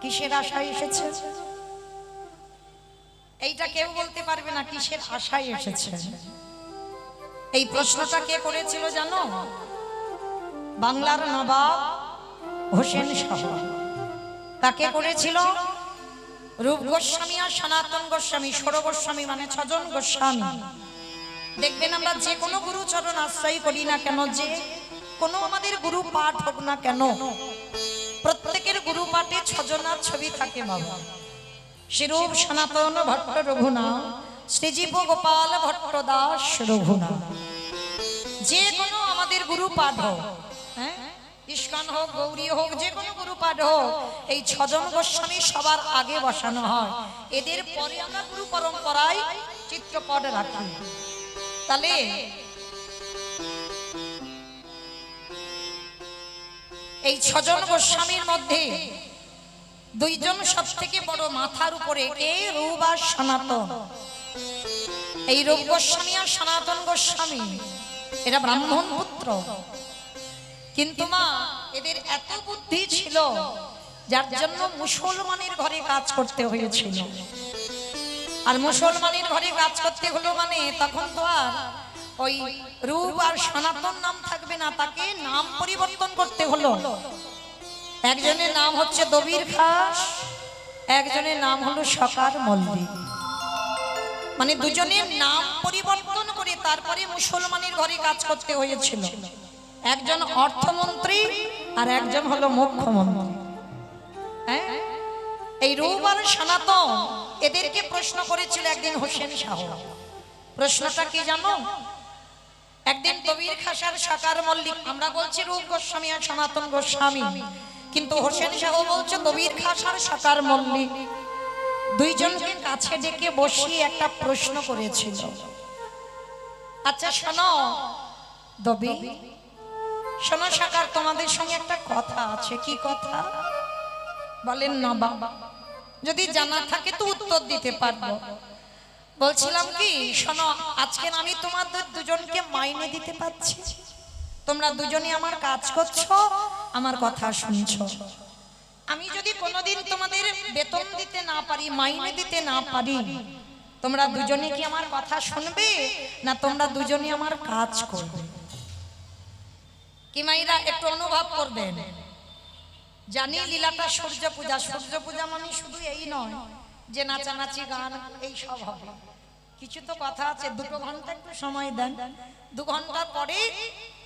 কিসের আশায় এসেছে? এইটা কেউ বলতে পারবে না কিসের আশায় এসেছে। এই প্রশ্নটা কে করেছিল জানো? বাংলার নবাব হোসেন শাহ। তাকে করেছিল রূপ গোস্বামী আর সনাতন গোস্বামী, ষোড় গোস্বামী, মানে 6 জন গোস্বামী। দেখবেন আমরা যে কোনো গুরুচরণ আশ্রয় করি না কেন, যে কোনো আমাদের গুরু পাঠ হোক না কেন, প্রত্যেকের গুরু পাঠে 6 জনের ছবি থাকে বাবা। শ্রীরূপ সনাতন ভট্ট রঘুনাথ, শ্রীজীব গোপাল ভট্ট দাস রঘুনাথ। যে কোনো আমাদের গুরু পাঠ হোক, হ্যাঁ, ইস্কন হোক, গৌরী হোক, যে কোনো গুরু পাঠ হোক, এই 6 জন গোস্বামী সবার আগে বসানো হয়। এদের পরে আমরা গুরু পরম্পরায় চিত্রপট রাখি। তাহলে এই 6 জন গোস্বামীর মধ্যে 2 জন সব থেকে বড়, মাথার উপরে, কে? রূপ আর সনাতন। এই রূপ গোস্বামী আর সনাতন গোস্বামী এরা ব্রাহ্মণ পুত্র, কিন্তু মা এদের এত বুদ্ধি ছিল যার জন্য মুসলমানের ঘরে কাজ করতে হয়েছিল। আর মুসলমানের ঘরে কাজ করতে হলো মানে তখন তো আর ওই রূপ আর সনাতন নাম থাকবে না, তাকে নাম পরিবর্তন করতে হলো। একজনের নাম হচ্ছে দবির খাস, একজনের নাম হলো সকার মল্লিক। মানে দুজনের নাম পরিবর্তন করে তারপরে মুসলমানের ঘরে কাজ করতে হয়েছিল। একজন অর্থমন্ত্রী আর একজন হলো মুখ্যমন্ত্রী। হ্যাঁ, এই রূপ আর সনাতন এদেরকে প্রশ্ন করেছিল একদিন হোসেন শাহ। প্রশ্নটা কি জানো? একদিন দবির খাস আর সকার মল্লিক, আমরা বলছি রূপ গোস্বামী আর সনাতন গোস্বামী, কিন্তু হোসেন শাহ বলছে দবির খাস আর সকার মল্লিক, 2 জনকে কাছে ডেকে বসিয়ে একটা প্রশ্ন করেছিল। আচ্ছা শোনো দবি, শোনো সকার, তোমাদের সঙ্গে একটা কথা আছে। কি কথা? বলেন না বাবা, যদি জানা থাকে তো উত্তর দিতে পারবো। বলছিলাম কি, শোনো, আজকে আমি তোমাদের 2 জনকে মাইনে দিতে পাচ্ছি, তোমরা 2 জনই আমার কাজ করছো, আমার কথা শুনছো। আমি যদি কোনোদিন তোমাদের বেতন দিতে না পারি, মাইনে দিতে না পারি, তোমরা 2 জনই কি আমার কথা শুনবে, না তোমরা 2 জনই আমার কাজ করবে? কি মাইরা একটু অনুভব করবেন। জানি লীলাটা সূর্য পূজা, সূর্য পূজা মানে শুধু এই নয় যে নাচানাচি গান এই সব হবে, কিছু তো কথা আছে। 2 ঘন্টা একটু সময় দেন, 2 ঘন্টা পরে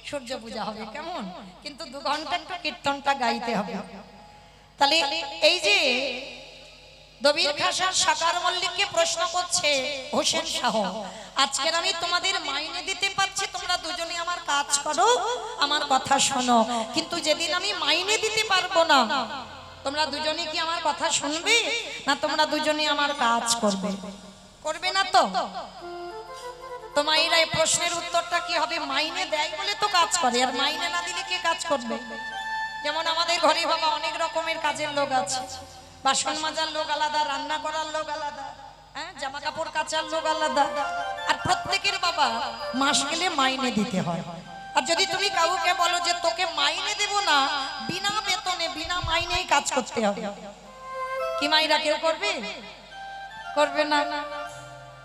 সূর্য পূজা হবে, কেমন? কিন্তু 2 ঘন্টা একটু কীর্তনটা গাইতে হবে। তাহলে এই যে দবির খাস আর সকার মল্লিককে প্রশ্ন করছে হোসেন শাহ, আজকের আমি তোমাদের মাইনে দিতে পারছি, তোমরা 2 জনই আমার কাজ করো, আমার কথা শোনো, কিন্তু যেদিন আমি মাইনে দিতে পারবো না, তোমরা 2 জনই কি আমার কথা শুনবে, না তোমরা 2 জনই আমার কাজ করবে? করবে না তো? তোমার এই প্রশ্নের উত্তরটা কি হবে? মাইনে দেয় বলে তো কাজ করে, আর মাইনে না দিলে কে কাজ করবে? যেমন আমাদের ঘরে বাবা অনেক রকমের কাজের লোক আছে, বাসন মাজার লোক আলাদা, রান্না করার লোক আলাদা, হ্যাঁ, জামা কাপড় কাচার লোক আলাদা, আর প্রত্যেকের বাবা মাস গেলে মাইনে দিতে হয়। আর যদি তুমি কাউকে বলো যে তোকে মাইনে দেব না, বিনা বেতনে বিনা মাইনেই কাজ করতে হবে, কি মাইরা কেউ করবে? করবে না।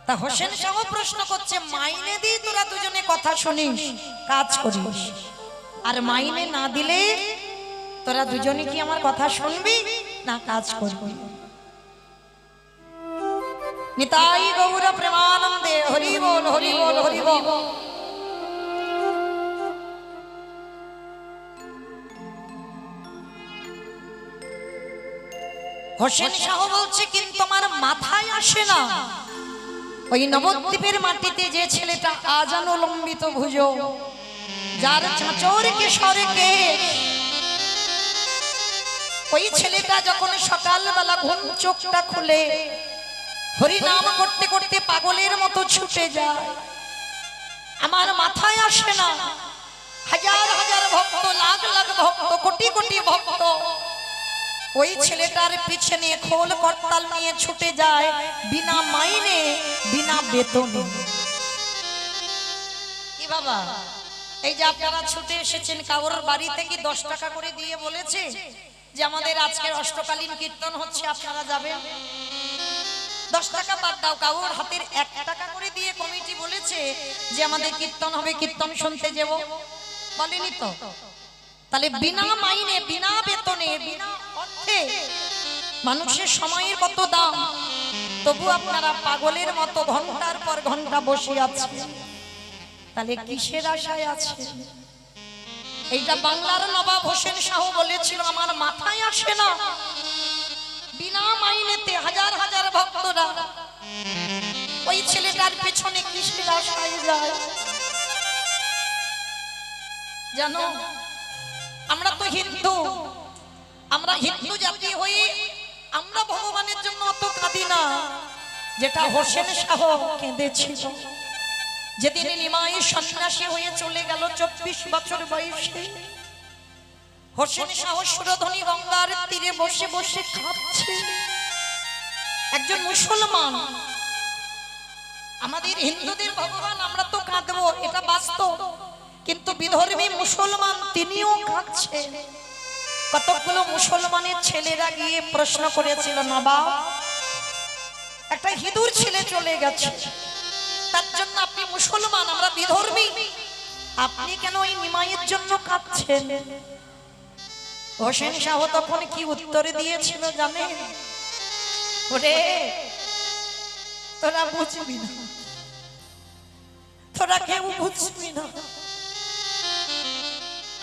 তা হোসেন শাহ প্রশ্ন করছে, মাইনে দিয়ে তোরা 2 জনে কথা শুনিস, কাজ করিস, আর মাইনে না দিলে তোরা 2 জনই কি আমার কথা শুনবি, না কাজ করবি? নিতাই গৌর প্রেমানন্দে, হরি বল হরি বল হরি বল। হোসেন শাহ বলছে, কিন্তু আমার মাথায় আসে না, ওই নবদ্বীপের মাটিতে যে ছেলেটা আজানো লম্বিত ভুজ, যার চাঁচর কেশরে কেশ, ওই ছেলেটা যখন সকালবেলা ঘুম চোখটা খুলে হরি নাম করতে করতে পাগলের মতো ছুটে যায়, আমার মাথায় আসে না, হাজার হাজার ভক্ত, লাখ লাখ ভক্ত, কোটি কোটি ভক্ত ওই ছেলেটার পিছনে খোল করতাল নিয়ে ছুটে যায়, বিনা মাইনে বিনা বেতনে। কি বাবা, এই যে আপনারা ছুটে এসেছেন, কারোর বাড়ি থেকে 10 টাকা করে দিয়ে বলেছে যে আমাদের আজকের অষ্টকালীন কীর্তন হচ্ছে, আপনারা যাবেন। 10 টাকা বাদ দাও, কাউর হাতের 1 টাকা করে দিয়ে কমিটি বলেছে যে আমাদের কীর্তন হবে, কীর্তন শুনতে যাব, বলেনি তো? তাহলে বিনা মাইনে, বিনা বেতনে, বিনা অর্থে মানুষের সময়ের কত দাম, তবু আপনারা পাগলের মতো ঘন্টার পর ঘন্টা বসে আছেন। তাহলে কিসের আশায় আছে? এইটা বাংলার নবাব হোসেন শাহ বলেছিল, আমার মাথায় আসে না বিনা মাইনেতে হাজার হাজার ভক্তরা ওই ছেলেটার পেছনে কিসের আশায় যায়। জানো, আমরা তো হিন্দু, আমরা হিন্দু জাতি হয়ে আমরা ভগবানের জন্য অত কাঁদি না যেটা হোসেন শাহ কেঁদেছিল যেদিন নিমাই সন্ন্যাসী হয়ে চলে গেল 24 বছর বয়সে। হোসেন শাহ সুরধনী গঙ্গার তীরে বসে বসে কাঁদছে। একজন মুসলমান, আমাদের হিন্দুদের ভগবান, আমরা তো কাঁদবো, এটা বাস্তব, কিন্তু বিধর্মী মুসলমান তিনিও কাঁদছেন। কতগুলো মুসলমানের ছেলেরা গিয়ে প্রশ্ন করেছিল, নবাব একটা হিঁদুর ছেলে চলে গেছে, তার জন্য আপনি মুসলমান, আমরা বিধর্মী, আপনি কেন ওই নিমাইয়ের জন্য কাঁদছেন? হোসেন শাহ তখন কি উত্তরে দিয়েছিল জানেন? ওরে তোরা বুঝবি না, তোরা কেউ বুঝবি না,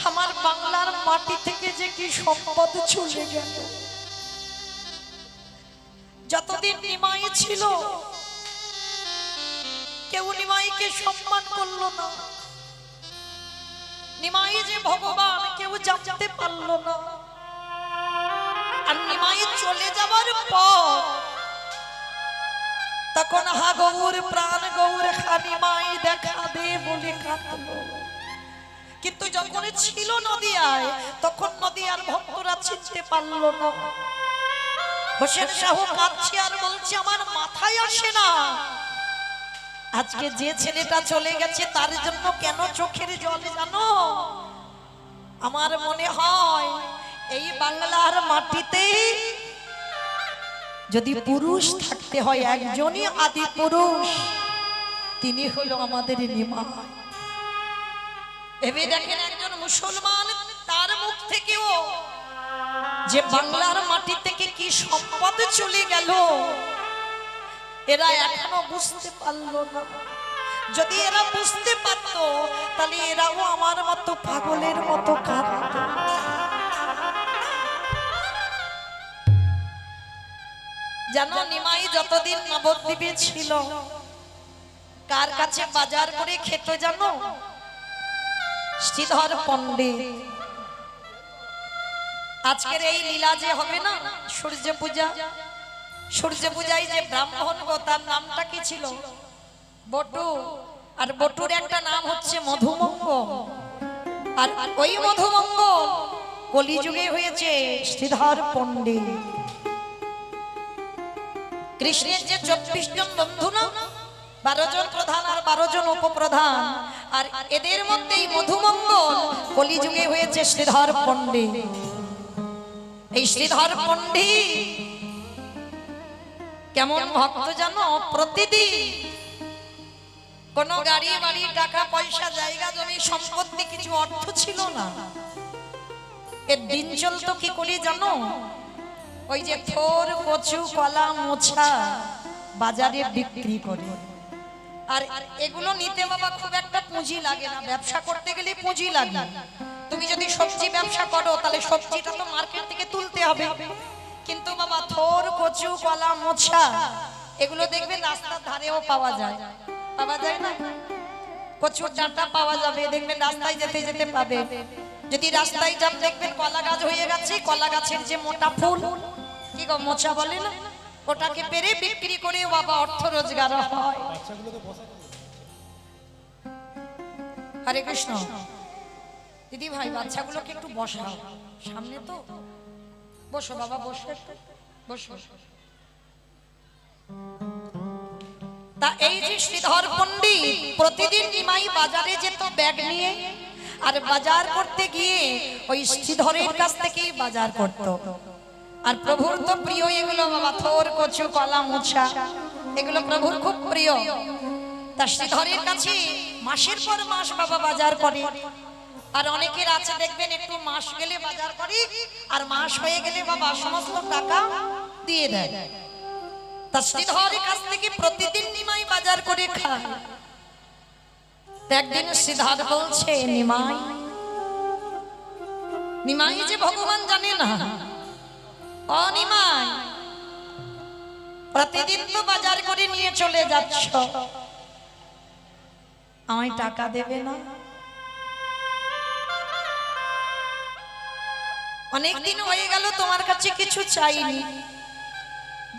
আমার বাংলার মাটি থেকে যে কি সম্পদ চলে গেল। যতদিন নিমাই ছিল কেউ নিমাইকে সম্মান করলো না, নিমাই যে ভগবান কেউ জানতে পারলো না। আর নিমাই চলে যাবার পর তখন হা গৌর প্রাণ গৌর খা নিমাই দেখা দে বলে কাঁদলো। কিন্তু যখন ছিল নদিয়ায় তখন নদিয়ার ভক্তরা চিনতে পারলো না। হোসেন শাহ কাঁদছে আর বলছে, আমার মাথায় আসে না আজকে যে ছেলেটা চলে গেছে তার জন্য কেন চোখের জল। জানো, আমার মনে হয় এই বাংলার মাটিতে যদি পুরুষ থাকতে হয় একজনই আদি পুরুষ, তিনি হলো আমাদের নিমাই। ভেবে দেখেন, একজন মুসলমান, তার মুখ থেকেও যে বাংলার মাটি থেকে কি সম্পদ চলে গেল, এরা এখনো বুঝতে পারলো না। যদি এরা বুঝতে পারতো তাহলে এরাও আমার মতো পাগলের মতো কাঁদতো। জানো, নিমাই যতদিন নবদ্বীপে ছিল কার কাছে বাজার করে খেতে জানো? শ্রীধর পণ্ডিত। আজকের এই লীলা যে হবে না, সূর্য পূজা, সূর্য পূজায় যে ব্রাহ্মণ গো, তার নামটা কি ছিল? বটু। আর বটুর একটা নাম হচ্ছে মধুমঙ্গল। আর ওই মধুমঙ্গল কলিযুগে হয়েছে শ্রীধর পণ্ডিত। কৃষ্ণের যে 24 জন বন্ধু না, 12 জন প্রধান আর 12 জন উপপ্রধান, আর এদের মধ্যেই মধুমঙ্গল কলিযুগে হয়েছে শ্রীধর পণ্ডিত। এই শ্রীধর পণ্ডিত কেমন ভক্ত জানো? প্রতিদিন কোন গাড়ি বাড়ি টাকা পয়সা জায়গা জমি সম্পত্তি কিছু অর্থ ছিল না, এর দিন চলতো কি করে জানো? ওই যে থোর কচু কলা মোছা বাজারে বিক্রি করে। আর এগুলো নিতে বাবা খুব একটা পুঁজি লাগে না, ব্যবসা করতে গেলে পুঁজি লাগে। তুমি যদি সবজি ব্যবসা করো তাহলে সবজিটা তো মার্কেট থেকে তুলতে হবে, কিন্তু বাবা থোর কচু কলা মোছা এগুলো দেখবেন রাস্তার ধারেও পাওয়া যায়। পাওয়া যায় না? কচুর ডাঁটা পাওয়া যাবে, দেখবেন রাস্তায় যেতে যেতে পাবে। যদি রাস্তায় যান দেখবেন কলা গাছ হয়ে গেছে, কলা গাছের যে মোটা ফুল কি গো মোচা বলে না, ওটাকে পেরে বিক্রি করে বাবা অর্থ রোজগার হয়। হরে কৃষ্ণ। দিদি ভাই, বাচ্চাগুলোকে একটু বসাও সামনে, তো বসো বাবা, বসো বসো। তা এই যে শ্রীধর পণ্ডিত প্রতিদিন নিমাই বাজারে যেত ব্যাগ নিয়ে, আর বাজার করতে গিয়ে ওই শ্রীধরের কাছ থেকেই বাজার করত। আর প্রভুর তো প্রিয় এগুলো বাবা, থোর কচু কলা মোছা এগুলো প্রভুর খুব প্রিয়। তা শ্রীধরের কাছে মাসের পর মাস বাবা বাজার করে। আর অনেকের আছে দেখবেন একটু মাস গেলে বাজার করে, আর মাস হয়ে গেলে বাবা সমস্ত টাকা দিয়ে দেয়। তা শ্রীধরের কাছ থেকে প্রতিদিন নিমাই বাজার করে খায়। একদিন শ্রীধর বলছে, নিমাই, নিমাই যে ভগবান জানে না, ও নিমাই, প্রতিদিন তো বাজার করে নিয়ে চলে যাচ্ছ, আমায় টাকা দেবে না? অনেকদিন হয়ে গেল তোমার কাছে কিছু চাইনি,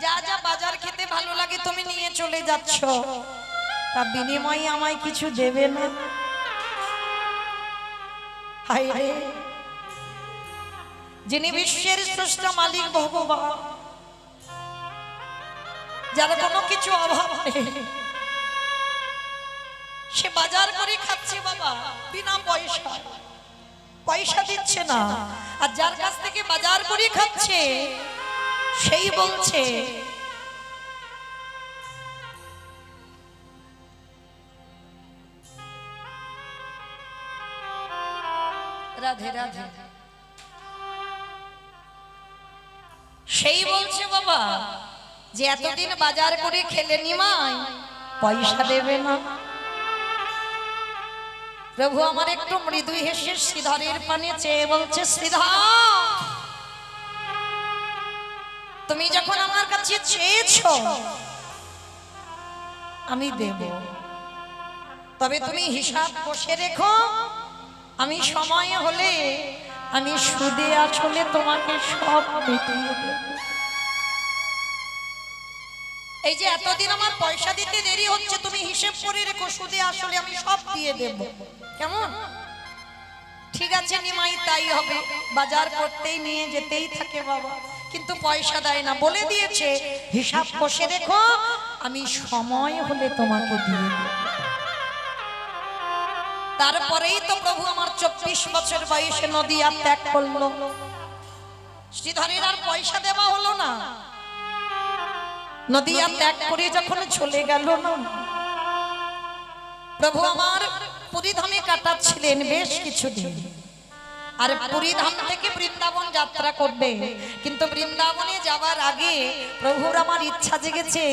যা যা বাজার খেতে ভালো লাগে তুমি নিয়ে চলে যাচ্ছ, তা বিনিময়ে আমায় কিছু দেবে না? হায় রে, যিনি বিশ্বের স্রষ্টা মালিক ভগবান, যার কোনো কিছু অভাব নেই, সে বাজার করে খাচ্ছে বাবা বিনা পয়সা, পয়সা দিচ্ছে না। আর যার কাছ থেকে বাজার করে খাচ্ছে সেই বলছে, রাধে রাধে, সেই বলছে বাবা যে এতদিন বাজার করে খেলে নিমাই, পয়সা দেবে না? প্রভু আমার একটু মৃদু হেসে শ্রীধরের পানে চেয়ে বলছে, শ্রীধর, তুমি যখন আমার কাছে চেয়েছো আমি দেব, তবে তুমি হিসাব বসে রেখো, আমি সময় হলে আমি সুদে আসলে তোমাকে সব মিটিয়ে দেব। এই যে এতদিন আমার পয়সা দিতে দেরি হচ্ছে, তুমি হিসেব করে রেখো, সুদে আসলে আমি সব দিয়ে দেব। কেমন? ঠিক আছে নিমাই, তাই হবে। বাজার করতেই নিয়ে যেতেই থাকে বাবা, কিন্তু পয়সা দেয় না। বলে দিয়েছে হিসাব কষে রেখো, আমি সময় হলে তোমাকে দিয়ে দেব। তারপরেই তো প্রভু আমার 24 বছর বয়সে নদিয়া ত্যাগ করলো। শ্রীধরের আর পয়সা দেওয়া হলো না। নদিয়া ত্যাগ করে যখন চলে গেল না, প্রভু আমার পুরীধামে কাটাচ্ছিলেন বেশ কিছুদিন। আর পুরীধাম থেকে বৃন্দাবন যাত্রা করবে, কিন্তু বৃন্দাবনে যাওয়ার আগে প্রভুর আমার ইচ্ছা জেগেছে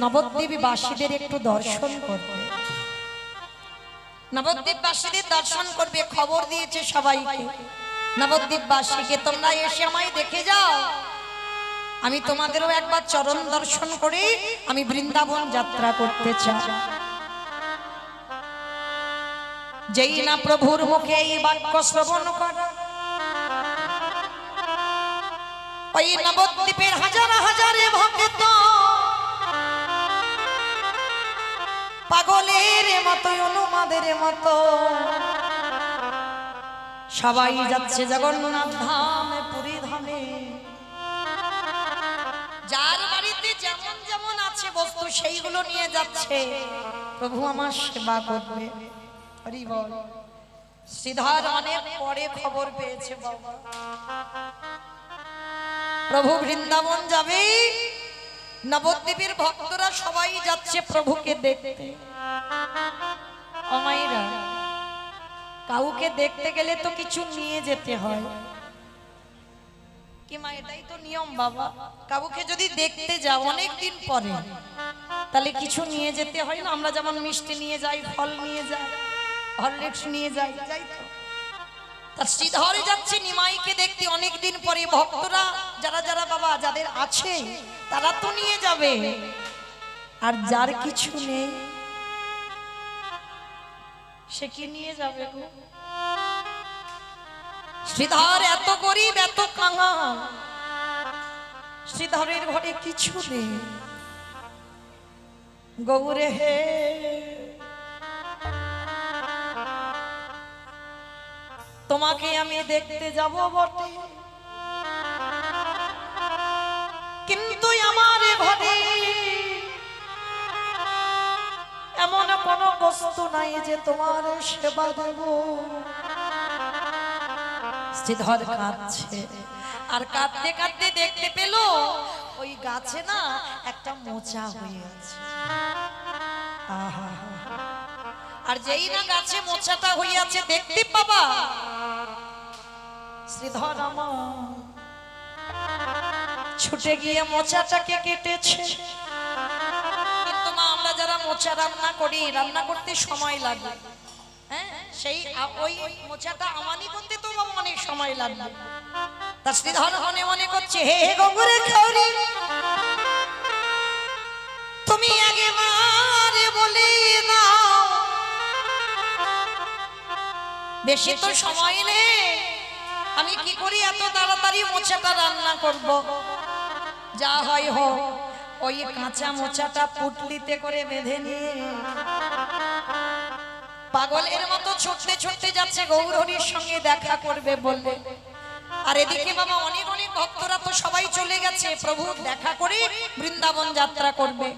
নবদ্বীপবাসীদের একটু দর্শন করবে। নবদ্বীপবাসীদের দর্শন করবে, খবর দিয়েছে সবাইকে, নবদ্বীপবাসীকে তোমরা এসে আমায় দেখে যাও, আমি তোমাদেরও একবার চরণ দর্শন করে আমি বৃন্দাবন যাত্রা করতে চাই। যেই না প্রভুর মুখে এই বাক্য শ্রবণ করে, ওই নবদ্বীপের হাজার হাজারে ভক্ত পাগলের মতো উন্মাদের মতো সবাই যাচ্ছে জগন্নাথ ধামে, পুরী ধামে। যার বাড়িতে যেমন যেমন আছে বস্তু সেইগুলো নিয়ে যাচ্ছে, প্রভু আমার সেবা করবে। হরি বল। শ্রীধর অনেক পরে খবর পেয়েছে বাবা, প্রভু বৃন্দাবন যাবে, নবদ্বীপের ভক্তরা সবাই যাচ্ছে প্রভুকে দেখতে। অমাইরা, কাউকে দেখতে গেলে তো কিছু নিয়ে যেতে হয় কি মা? এটাই তো নিয়ম বাবা। কাউকে যদি দেখতে যাও অনেক দিন পরে, তাহলে কিছু নিয়ে যেতে হয় না? আমরা যেমন মিষ্টি নিয়ে যাই, ফল নিয়ে যাই, হরলিক্স নিয়ে যাই, যাই তো। তার শ্রীধরে যাচ্ছে নিমাইকে দেখতে অনেক দিন পরে। ভক্তরা যারা যারা বাবা যাদের আছে তারা তো নিয়ে যাবে, আর যার কিছু নেই সে কি নিয়ে যাবে গো? শ্রীধর এত গরিব, এত কাঙাল, শ্রীধরের ঘরে কিছু নেই। গৌরে হে, তোমাকে আমি দেখতে যাব বটে, কিন্তু আমার ঘরে এমন কোন বস্তু নাই যে তোমার সেবা দেব। শ্রীধর কাঁদছে, আর কাঁদতে কাঁদতে দেখতে পেল ওই গাছে না একটা মোচা হয়ে আছে। আর যেই না গাছে মোচাটা হইয়াছে দেখতে পাবা শ্রীধর আমার ছুটে গিয়ে মোচাটাকে কেটেছে। কিন্তু মা আমরা যারা মোচা রান্না করি, রান্না করতে সময় লাগে, হ্যাঁ সেই ওই মোচাটা আমানি করতে তো অনেক সময় লাগবে। তা শ্রীধর মনে মনে করছে, হে হে গঙ্গুরে খাওরি, তুমি আগে মারে বলে দাও, বেশি তো সময় নেই, আমি কি করি এত তাড়াতাড়ি মোচাটা রান্না করব। যা হয় হোক, ওই কাঁচা মোচাটা পুটলিতে করে বেঁধে নিয়ে পাগলের মতো ছুটতে ছুটতে যাচ্ছে গৌরহরির সঙ্গে দেখা করবে বললে। আর এদিকে বাবা অনেক অনেক ভক্তরা তো সবাই চলে গেছে প্রভু দেখা করে বৃন্দাবন যাত্রা করবে।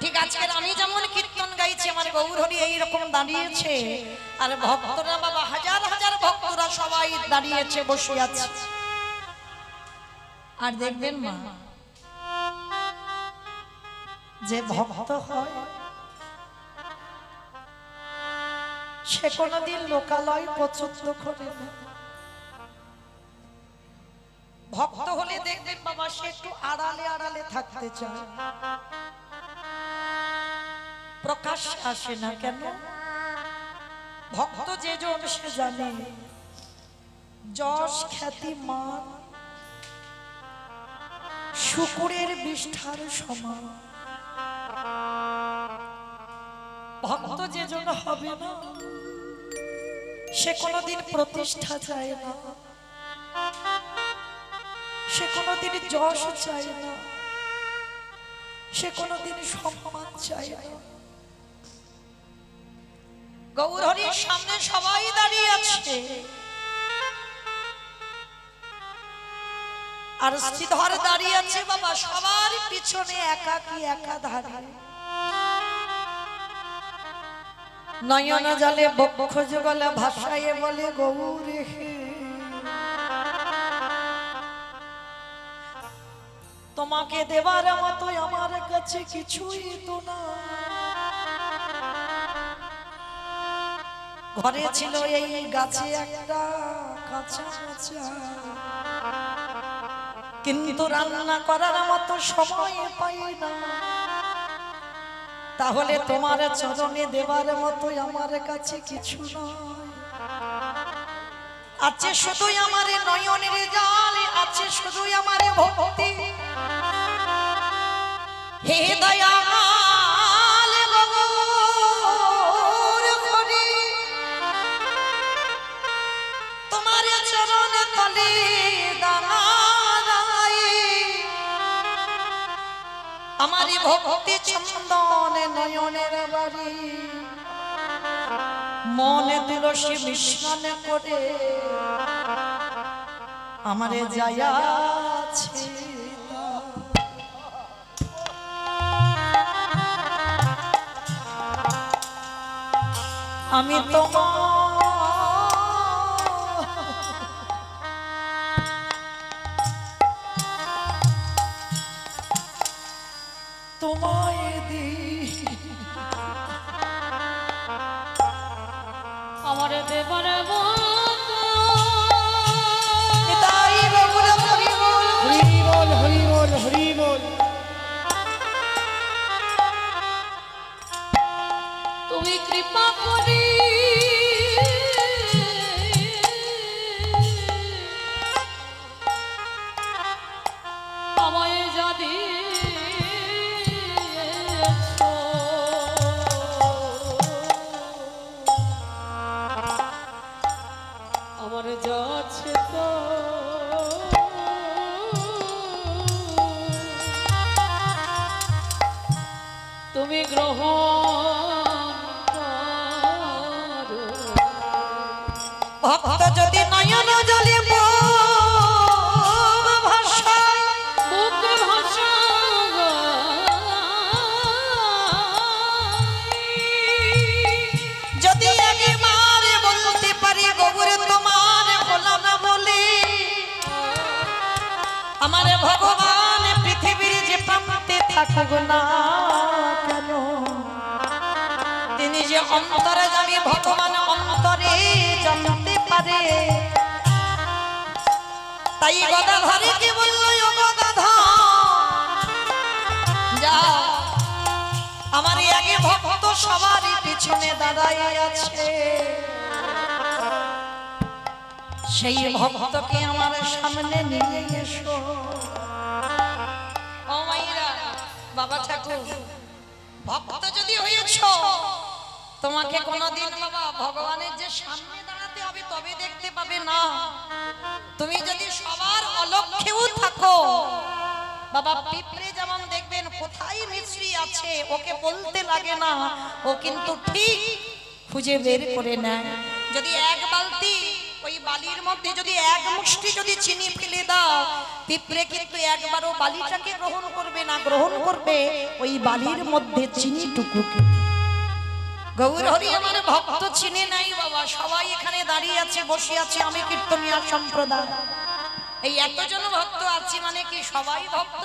ঠিক আজকের আমি যেমন কীর্তন গাইছি, আমার গৌরহরি এইরকম দাঁড়িয়েছে, আর ভক্তরা বাবা হাজার হাজার ভক্তরা সবাই দাঁড়িয়েছে, বসে আছে। আর দেখবেন মা, যে ভক্ত হয় সে কোনদিন লোকালয় পছন্দ করে না। ভক্ত হলে দেখবেন বাবা সে একটু আড়ালে আড়ালে থাকতে চায়, প্রকাশ আসে না। কেন? ভক্ত যে জন সে জানে যশ খ্যাতি মান শুকুরের বিষ্ঠার সমান। ভক্ত যে জন হবে না সে কোনদিন প্রতিষ্ঠা চায় না, সে কোনদিন যশ চায় না, সে কোনদিন সম্মান চায় না। গৌরহরির সামনে সবাই দাঁড়িয়ে আছে, আর শ্রীধর দাঁড়িয়ে আছে বাবা সবার পিছনে একাকী একাধারে। নয়ন জলে বক্ষ যুগলে ভাষায় বলে গৌরে হে, তোমাকে দেবার মতো আমার কাছে কিছুই তো না। ঘরে ছিল এই গাছে একটা কাঁচা মোচা, কিন্তু রান্না করার মতো সময় পাই না। তাহলে তোমার চরণে দেবার মতো আমার কাছে কিছু নয়। আছে শুধুই আমার নয়নের জল, আছে শুধুই আমার ভক্তি। হে দয়াল গৌরহরি, তোমার চরণ তলে দাঁড়াই আমার ভক্তি চন্দন নয়নের বাড়ি। মনে তুলসী মিশ্রণ করে আমারে যায়াছে। আমি তোমায় দি আমার দেবারে তুমি কৃপা করি আমায় জানি আমার যাচ্ছে তো তুমি গ্রহণ করো। ভক্ত যদি নয়ন জলে ভাষায় মুখ ভাষা যদি আগে মারে বলতে পারি গৌরে তোমার বলো না বলে থাকুক না কেন, তিনি যে অন্তরে যাবে ভগবান অন্তরে জানতে পারে। তাই গদাধরে কি বলল, ও গদাধর যাও, আমার আগে ভক্ত সবারই পিছনে দাঁড়ায় আছে, সেই ভক্তকে আমার সামনে নিয়ে এসো। ও মাইরা, বাবা ঠাকুর, ভক্ত যদি হয়েছ তোমাকে কোনোদিন বাবা ভগবানের যে সামনে দাঁড়াতে হবে তবে দেখতে পাবে না। তুমি যদি সবার অলক্ষ্যেও থাকো, বাবা পিঁপড়ে যেমন দেখবেন কোথায় মিশ্রি আছে ওকে বলতে লাগে না, ও কিন্তু ঠিক খুঁজে বের করে নেয়। যদি এক বালতি ওই বালির মধ্যে যদি এক মুষ্টি যদি চিনি ফেলে দাও, পিঁপড়ে কিন্তু একবারও বালিটাকে গ্রহণ করবে না, গ্রহণ করবে ওই বালির মধ্যে চিনিটুকুকে। গৌর হরি আমার ভক্ত চিনে নাই বাবা, সবাই এখানে দাঁড়িয়ে আছে, বসে আছে, আমি কীর্তনিয়া সম্প্রদায়, এই এতজন ভক্ত আছি মানে কি সবাই ভক্ত?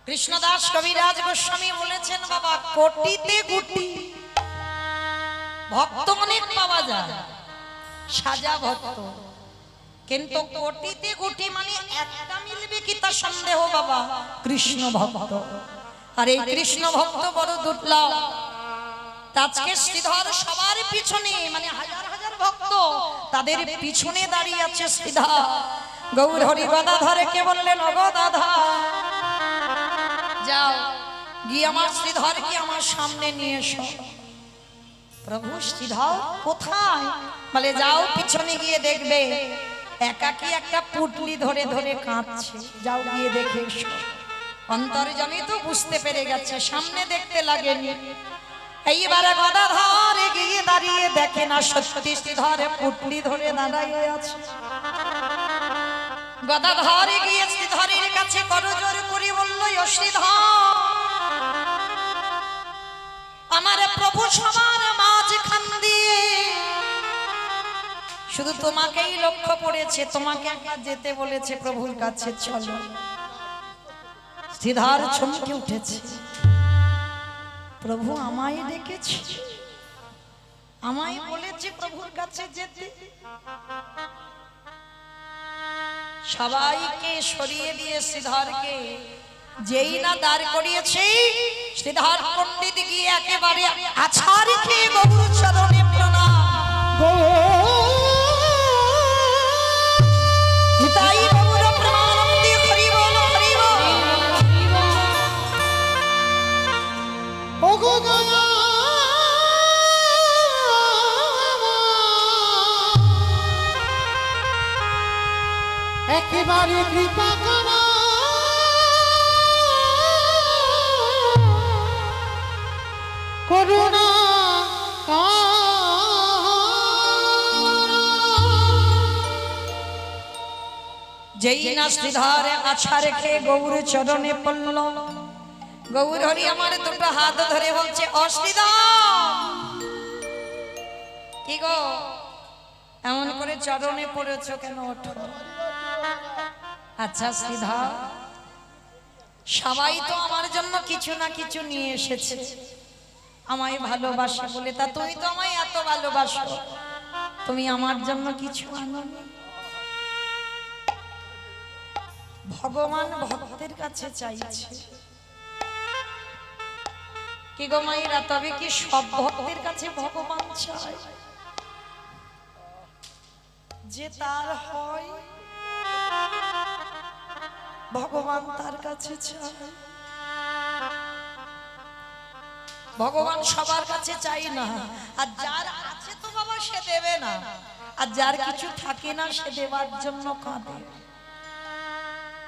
কৃষ্ণদাস কবিরাজ গোস্বামী বলেছেন বাবা, কোটিতে কোটি ভক্ত অনেক পাওয়া যায়, সাজা ভক্ত, কিন্তু কোটিতে কোটি মানে একটা মিলবে কি তা সন্দেহ বাবা, কৃষ্ণ ভক্ত। আর এই কৃষ্ণ ভক্ত বড় দুর্লভ। আজকে শ্রীধর সবার পিছনে মানে হাজার হাজার ভক্ত তাদের পিছনে দাঁড়িয়ে আছে শ্রীধর। গৌর হরি গদাধরে কে বললেন, ও গদাধর যাও, গিয়ে আমার শ্রীধরকে আমার সামনে নিয়ে এসো। প্রভু শ্রীধর কোথায়? বলে যাও পিছনে গিয়ে দেখবে একাকি একটা পুটলি ধরে ধরে কাঁদছে, যাও গিয়ে দেখে এসো। অন্তর্যামী তো বুঝতে পেরে গেছে, সামনে দেখতে লাগেনি। এইবারে গদাধর গিয়ে দাঁড়িয়ে দেখে না সত্যি শ্রীধরে পুটলি ধরে দাঁড়াইয়ে আছে। গদাধর গিয়ে শ্রীধরের কাছে করজোর করে বলল, ও শ্রীধর, আমার প্রভু সবার মাঝখান দিয়ে শুধু তোমাকেই লক্ষ্য পড়েছে, তোমাকে একবার যেতে বলেছে, প্রভুর কাছে চলো। শ্রীধর চমকে উঠেছে, প্রভু আমায় ডেকেছে, আমায় বলেছে প্রভুর কাছে যেতে। সবাইকে সরিয়ে দিয়ে শ্রীধরকে যেই না দাঁড় করিয়েছে, শ্রীধর পণ্ডিত গিয়ে একেবারে আছাড় খেয়ে গৌর চরণে প্রণাম। তাই গৌর প্রেমানন্দে হরি বল, হরি বল। ও গো গয়া একেবারে কৃপা করো, করুণা যেই না শ্রীধর আছাড় রেখে গৌর চরণে পড়ল, গৌর হরি আমার দুটো হাত ধরে বলছে, ও শ্রীধর, কি গো এমন করে চরণে পড়েছ কেন, ওঠো। আচ্ছা শ্রীধর, সবাই তো আমার জন্য কিছু না কিছু নিয়ে এসেছে, আমায় ভালোবাসে বলে, তা তুমি তো আমায় এত ভালোবাসো, তুমি আমার জন্য কিছু আনোনি? ভগবান ভক্তের কাছে চাইছে কি গো মায়েরা, তবে কি সব ভক্তের কাছে ভগবান চায়? যে তার হয় ভগবান তার কাছে চায়। ভগবান সবার কাছে চাই না, আর যার আছে তো বাবা সে দেবে না, আর যার কিছু থাকে না সে দেবার জন্য কাঁদে।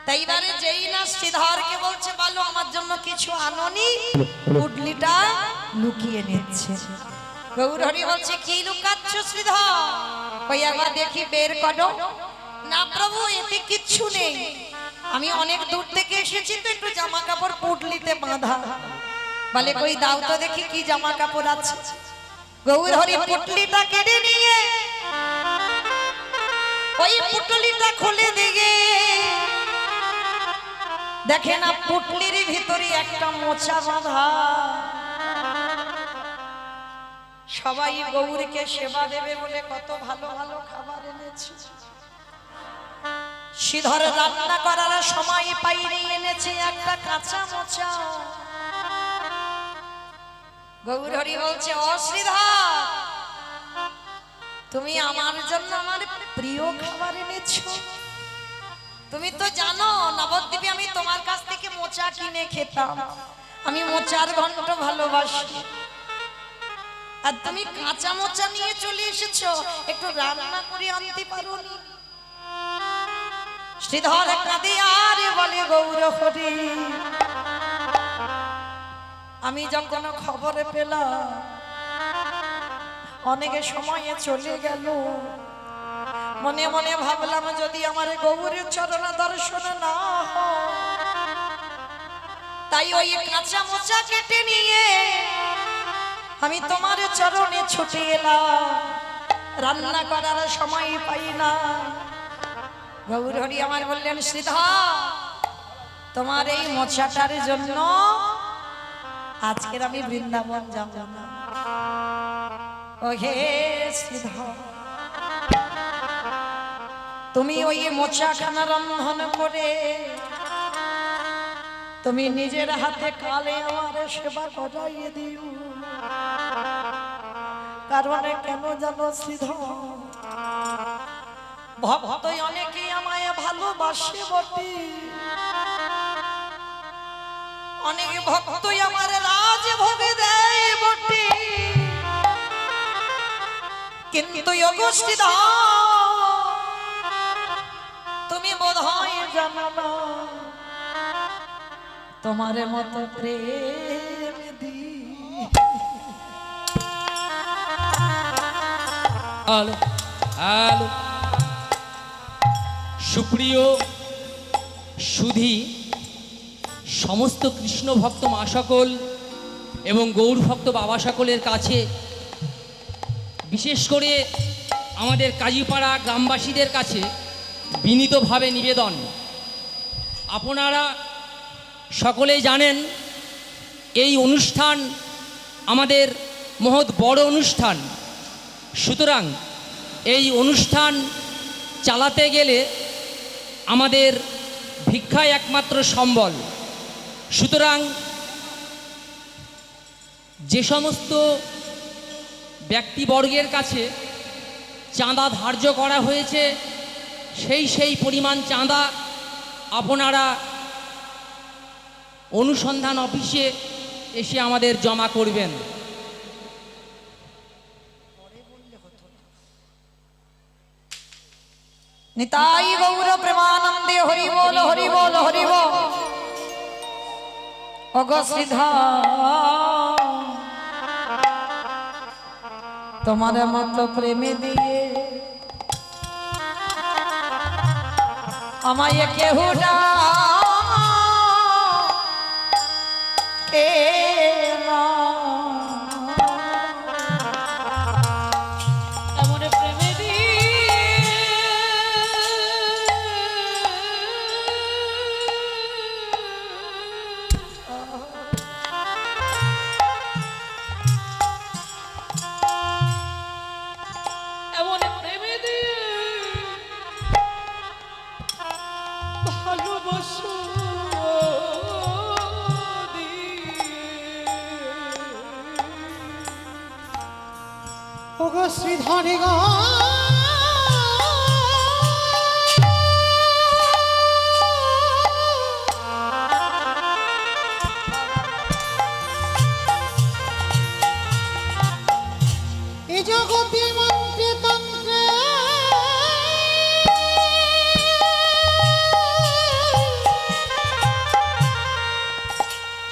তাই এবারে যেই না শ্রীধরকে বলছে, বলো আমার জন্য কিছু আনোনি, পুটলিটা লুকিয়ে নিচ্ছে। গৌর হরি বলছে, কি লুকাচ্ছ শ্রীধর? ওই একবার দেখি বের করো। না প্রভু, এতে কিচ্ছু নেই, আমি অনেক দূর থেকে এসেছি তো একটু জামা কাপড় পুটলিতে বাঁধা। বলে কই দাও তো দেখি কি জামা কাপড় আছে। গৌর হরি পুটলিটা কেড়ে নিয়ে ওই পুটলিটা খুলে দিয়ে দেখে না পুটলির ভিতরে একটা মোচা বাঁধা। সবাই গৌরীকে সেবা দেবে বলে কত ভালো ভালো খাবার এনেছে। শ্রীধর রান্না করার সময় পাইনি এনেছে একটা কাঁচা মোচা। গৌরহরি বলছে, ও শ্রীধর, তুমি আমার জন্য আমার প্রিয় খাবার এনেছো। তুমি তো জানো নবদ্বীপে আমি তোমার কাছ থেকে মোচা কিনে খেতাম। আমি মোচার ঘন্ট ভালোবাসি। আর তুমি কাঁচা মোচা নিয়ে চলে এসেছো, একটু রান্না করে আনতে পারোনি? শ্রীধর কাঁদে আর বলে, গৌরহরি, আমি যখন খবরে পেলাম অনেকে সময়ে চলে গেল, মনে মনে ভাবলাম যদি আমার গৌরের চরণ দর্শন না হয়, তাই ওই কাঁচা মোচা কেটে নিয়ে আমি তোমার চরণে ছুটে এলাম। রান্না করার সময় পাই না। গৌরহরি আমার বললেন, শ্রীধর, তোমার এই মোচাটার জন্য আজকের আমি বৃন্দাবন যাব না। ও হে শ্রীধর, তুমি ওই মোচাখানা রন্ধন করে তুমি নিজের হাতে কালে আমার সেবা করাইয়ে দিও। কারণে কেন জানো শ্রীধর, ভক্ত অনেকে আমায় ভালোবাসে বটে, অনেক ভক্ত আমার রাজভোগে দেয় বটে, কিন্তু ওগো শ্রীধর, তুমি বোধহয় জানো না তোমার মতো প্রেম দি। হ্যালো হ্যালো, সুপ্রিয় সুধী সমস্ত কৃষ্ণ ভক্ত মা সকল এবং গৌর ভক্ত বাবা সকলের কাছে, বিশেষ করে আমাদের কাজীপাড়া গ্রামবাসীদের কাছে বিনীতভাবে নিবেদন, আপনারা সকলেই জানেন এই অনুষ্ঠান আমাদের মহৎ বড় অনুষ্ঠান। সুতরাং এই অনুষ্ঠান চালাতে গেলে আমাদের ভিক্ষাই একমাত্র সম্বল। সুতরাং যে সমস্ত ব্যক্তিবর্গের কাছে চাঁদা ধার্য করা হয়েছে, সেই পরিমাণ চাঁদা আপনারা অনুসন্ধান অফিসে এসে আমাদের জমা করবেন। নিতাই গৌর প্রেমানন্দে, হরি বল হরি বল হরি বল। ওগো শ্রীধর, তোমার মতো প্রেমে দিয়ে আমায় কেহ না এমন প্রেমে এমন প্রেমে দিয়ে ভালোবাসো ওগো শ্রীধরে গো, এ জগতে মন্ত্রে তন্ত্রে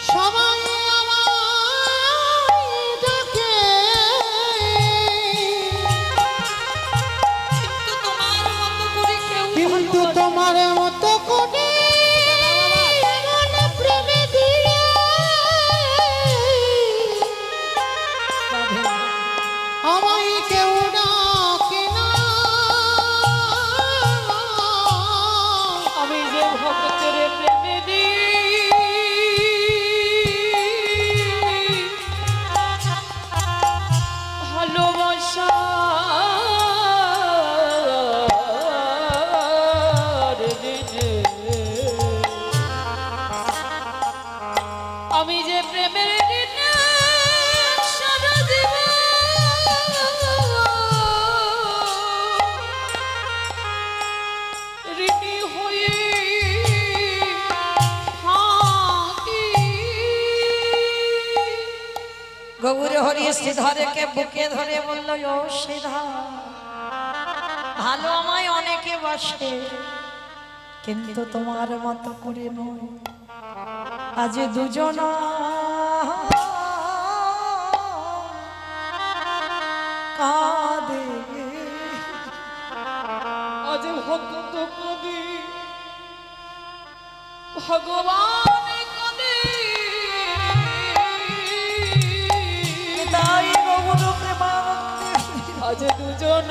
সবাই আমায় ডাকে, আমি যে প্রেমের ঋণে সারা জীবন ঋণী হয়ে থাকি। গৌর হরি শ্রীধরকে বুকে ধরে বলল, ও শ্রীধর, ভালো আমায় অনেকে বাসে, কিন্তু তোমার মতো করে নয়। আজ দুজন কাঁদে, আজ ভক্ত কবি ভগবান কবি তাই গৌর প্রেমানন্দে আজ দুজন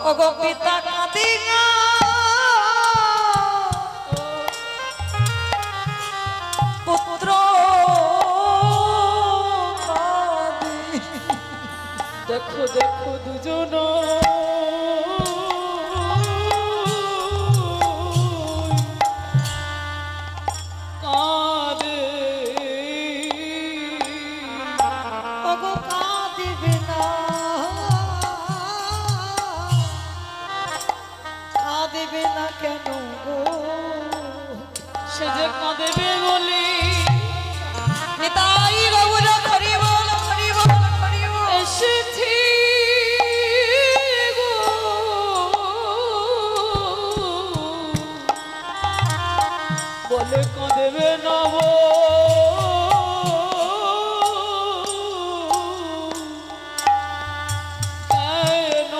ওগো পিতা কাঁদি না, পুত্র কাঁদে। দেখো দেখো দুজন কাঁদে। ওগো কাঁদিবে না, কাঁদিবে না কেন গো? সে যে কাঁদেবে বলি নিতাই গৌর হরি বল, হরি বল, হরি বল। এসেছি গো। বলে কাঁদেবে না গো। কেন?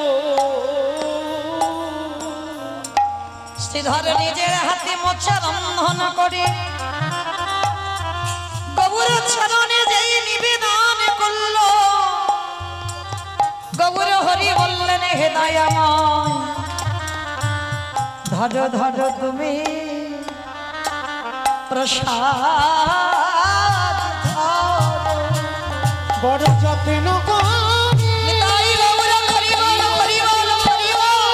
শ্রীধর নিজের হাতে মোচা রন্ধন করে গৌর চরণে যেই নিবেদন করল, গৌর হরি বললেন, হে দয়াময়, ধর ধর তুমি প্রসাদ ধরো। বড় যত্ন করে নিতাই গৌর হরি বল, হরি বল, হরি বল।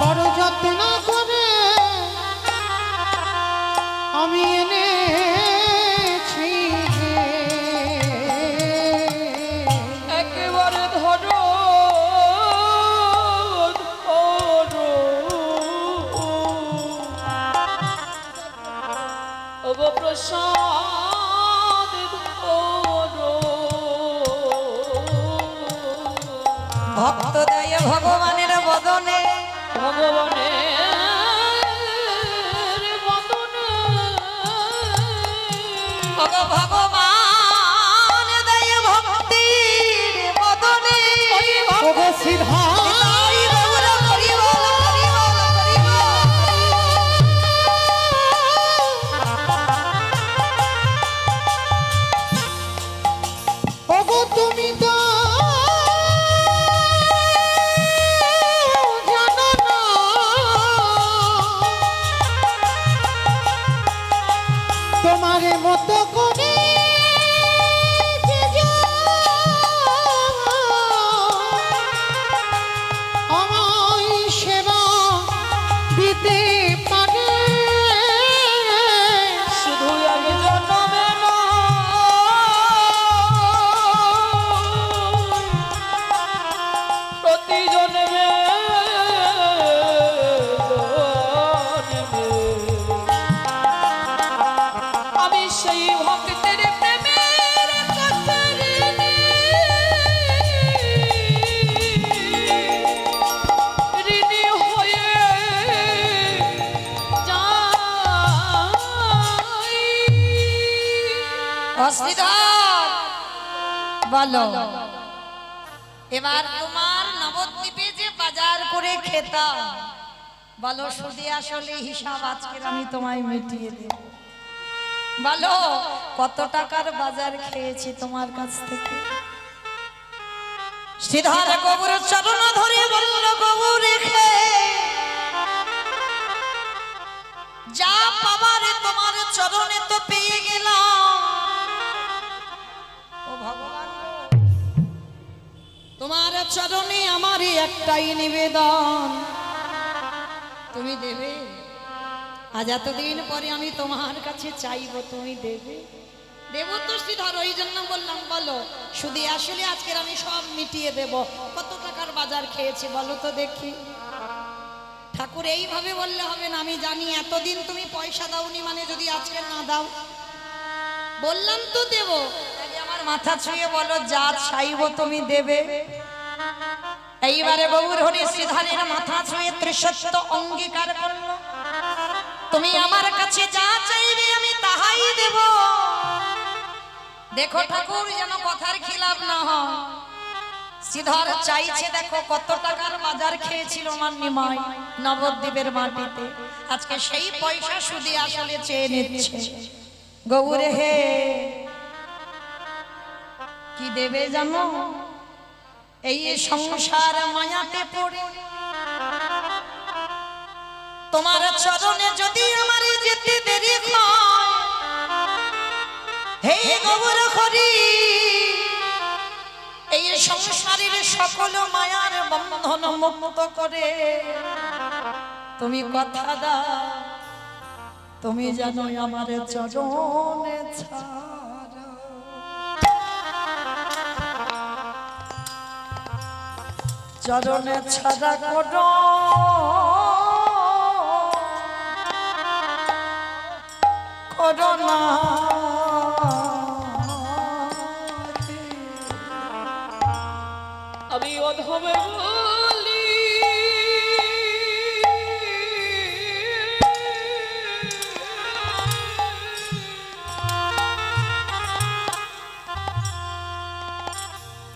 বড় যত্ন করে আমি এনেছি গে। একেবারে ধরো ধরো ওগো প্রসাদ ধরো। ভক্ত দেয় ভগবানের বদনে, ভগবানের বদনে ওগো ভগবান দেয় ভক্তির বদনে। ওগো শ্রীধর নিতাই গৌর হরি বল, হরি বল, হরি বল। ওগো তুমি তো জানো না তোমার মতো করে যে আমায় সেবা দিতে পারে। শুধু এক জন্মে প্রতি জন্মে আমি সেই ভক্তের প্রেমের কাছে ঋণী হয়ে যাই। শ্রীধর বলো, এবার তোমার নবদ্বীপে যে বাজার করে খেতাম, বলো সুদে আসলে হিসাব আজকের আমি তোমায় মিটিয়ে দেব। বলো কত টাকার বাজার খেয়েছি তোমার কাছ থেকে? শ্রীধর গৌর চরণ ধরে বলল, গৌর রেখে যা পাবার তোমার চরণে তো পেয়ে গেলাম, করি একটাই নিবেদন, তুমি দেবে? আজ এতদিন পরে আমি তোমার কাছে চাইবো, তুমি দেবে? দেবো তো শ্রীধর, ওই জন্য বললাম বলো শুধু আসলে আজকের আমি সব মিটিয়ে দেব। কত টাকার বাজার খেয়েছি বলো তো দেখি। ঠাকুর এইভাবে বললে হবে না, আমি জানি এতদিন তুমি পয়সা দাওনি, মানে যদি আজকে না দাও, বললাম তো দেব। তাহলে আমার মাথা ছুঁয়ে বলো যা চাইবো তুমি দেবে। এইবারে গৌর হরি শ্রীধরের মাথা ছুঁয়ে ত্রিসত্য অঙ্গীকার করলো, তুমি আমার কাছে যা চাইবে আমি তাহাই দেব। দেখো ঠাকুর যেন কথার খিলাফ না হয়। শ্রীধর চাইছে, দেখো কত টাকার বাজার খেয়েছিল মান্নিমাই নবদ্বীপের মাটিতে, আজকে সেই পয়সা সুদে আসলে চেয়ে নিচ্ছে। গৌরে হে কি দেবে জানো? এই সংসার মায়াতে পড়ে তোমার চরণে যদি আমার যেতে দেরি হয়, হে গৌর হরি এই সংসারের সকল মায়ার বন্ধন মুক্ত করে তুমি কথা দাও, তুমি জানো আমার চরণে ছাড়া, চরণে ছাড়া করো করোনা। আমি অধমে বলি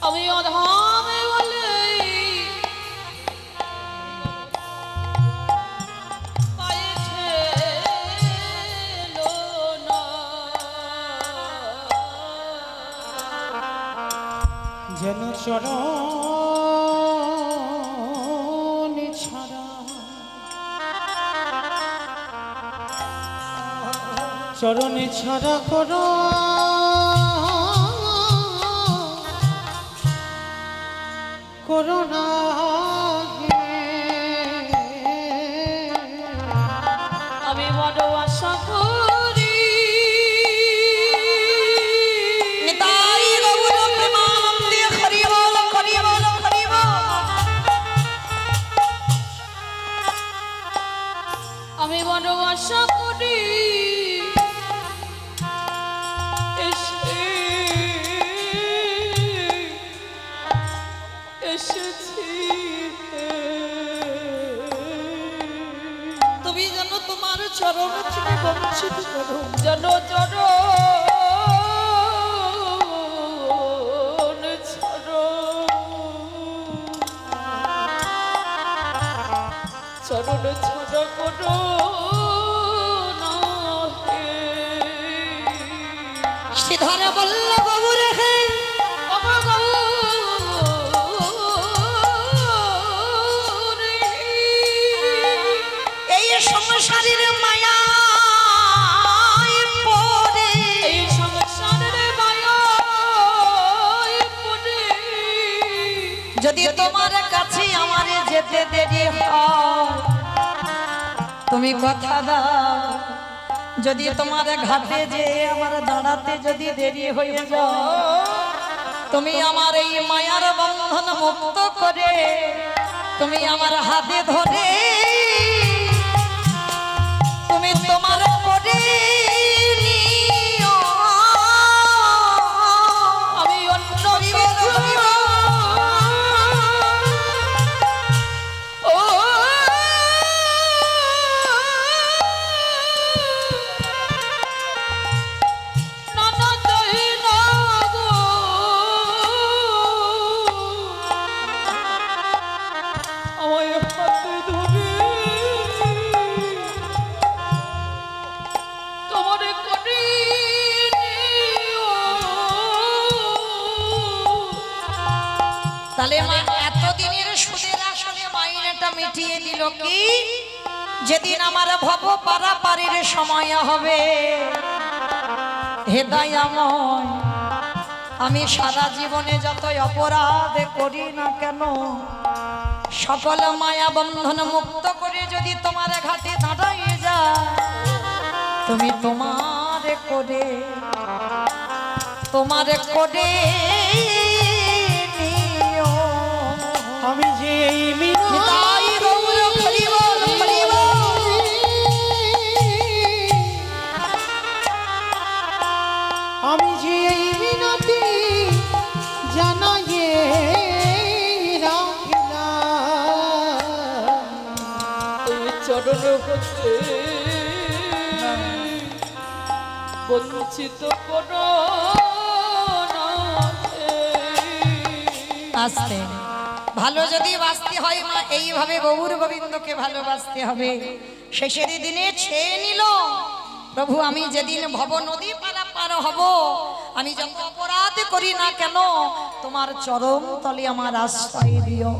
আমি অধমে বলি পাইছে না যেন চরণ ছাড়া, চরণে ছাড়া করো করোনা। আমি বড় আশা করি নিতাই গৌর প্রেমানন্দে হরি বল হরি বল হরি বল। আমি বড় আশা করি এসেছি তুমি যেন তোমার চরণ থেকে বঞ্চিত করো, জন চরণ ছড় করো না হে। শ্রীধর বলল গৌর হে এই সংসারের মায়া পড়ে, এই সংসারের মায়ায় পড়ে যদি তোমার কাছে আমার যেতে দেরি হয় তুমি কথা দাও, যদি তোমার ঘাটে যে আমার দাঁড়াতে যদি দেরি হয়ে যায়, তুমি আমার এই মায়ার বন্ধন মুক্ত করে তুমি আমার হাতে ধরে তুমি তোমার করে নিও। আমি অন্য ও নানা দই না গো আমায় হাতে ধরে তোমার করি তাহলে মা এতদিনের সুদের আসলে মাইনেটা মিটিয়ে দিল কি? যেদিন আমার ভব পারাপারের সময় হবে, হে দয়াময় আমি সারা জীবনে যত অপরাধ করি না কেন সকল মায়া বন্ধন মুক্ত করে যদি তোমার ঘাটে দাঁড়াইয়ে যায়, তুমি তোমার করে নিও। আমি যে এই নিতাই গৌর হরি বল, হরি বল। আমি যে এই মিনতি জানাইয়ে রাখিলাম, এই চরণ হতে বঞ্চিত করো না। আস্তে ভালো যদি বাঁচতে হয় মা, এইভাবে গৌর গোবিন্দকে ভালোবাসতে হবে। শেষের দিনে ছেয়ে নিল, প্রভু আমি যেদিন ভব নদী পারাপার হব, আমি যত অপরাধ করি না কেন তোমার চরণ তলে আমার আশ্রয় দিও।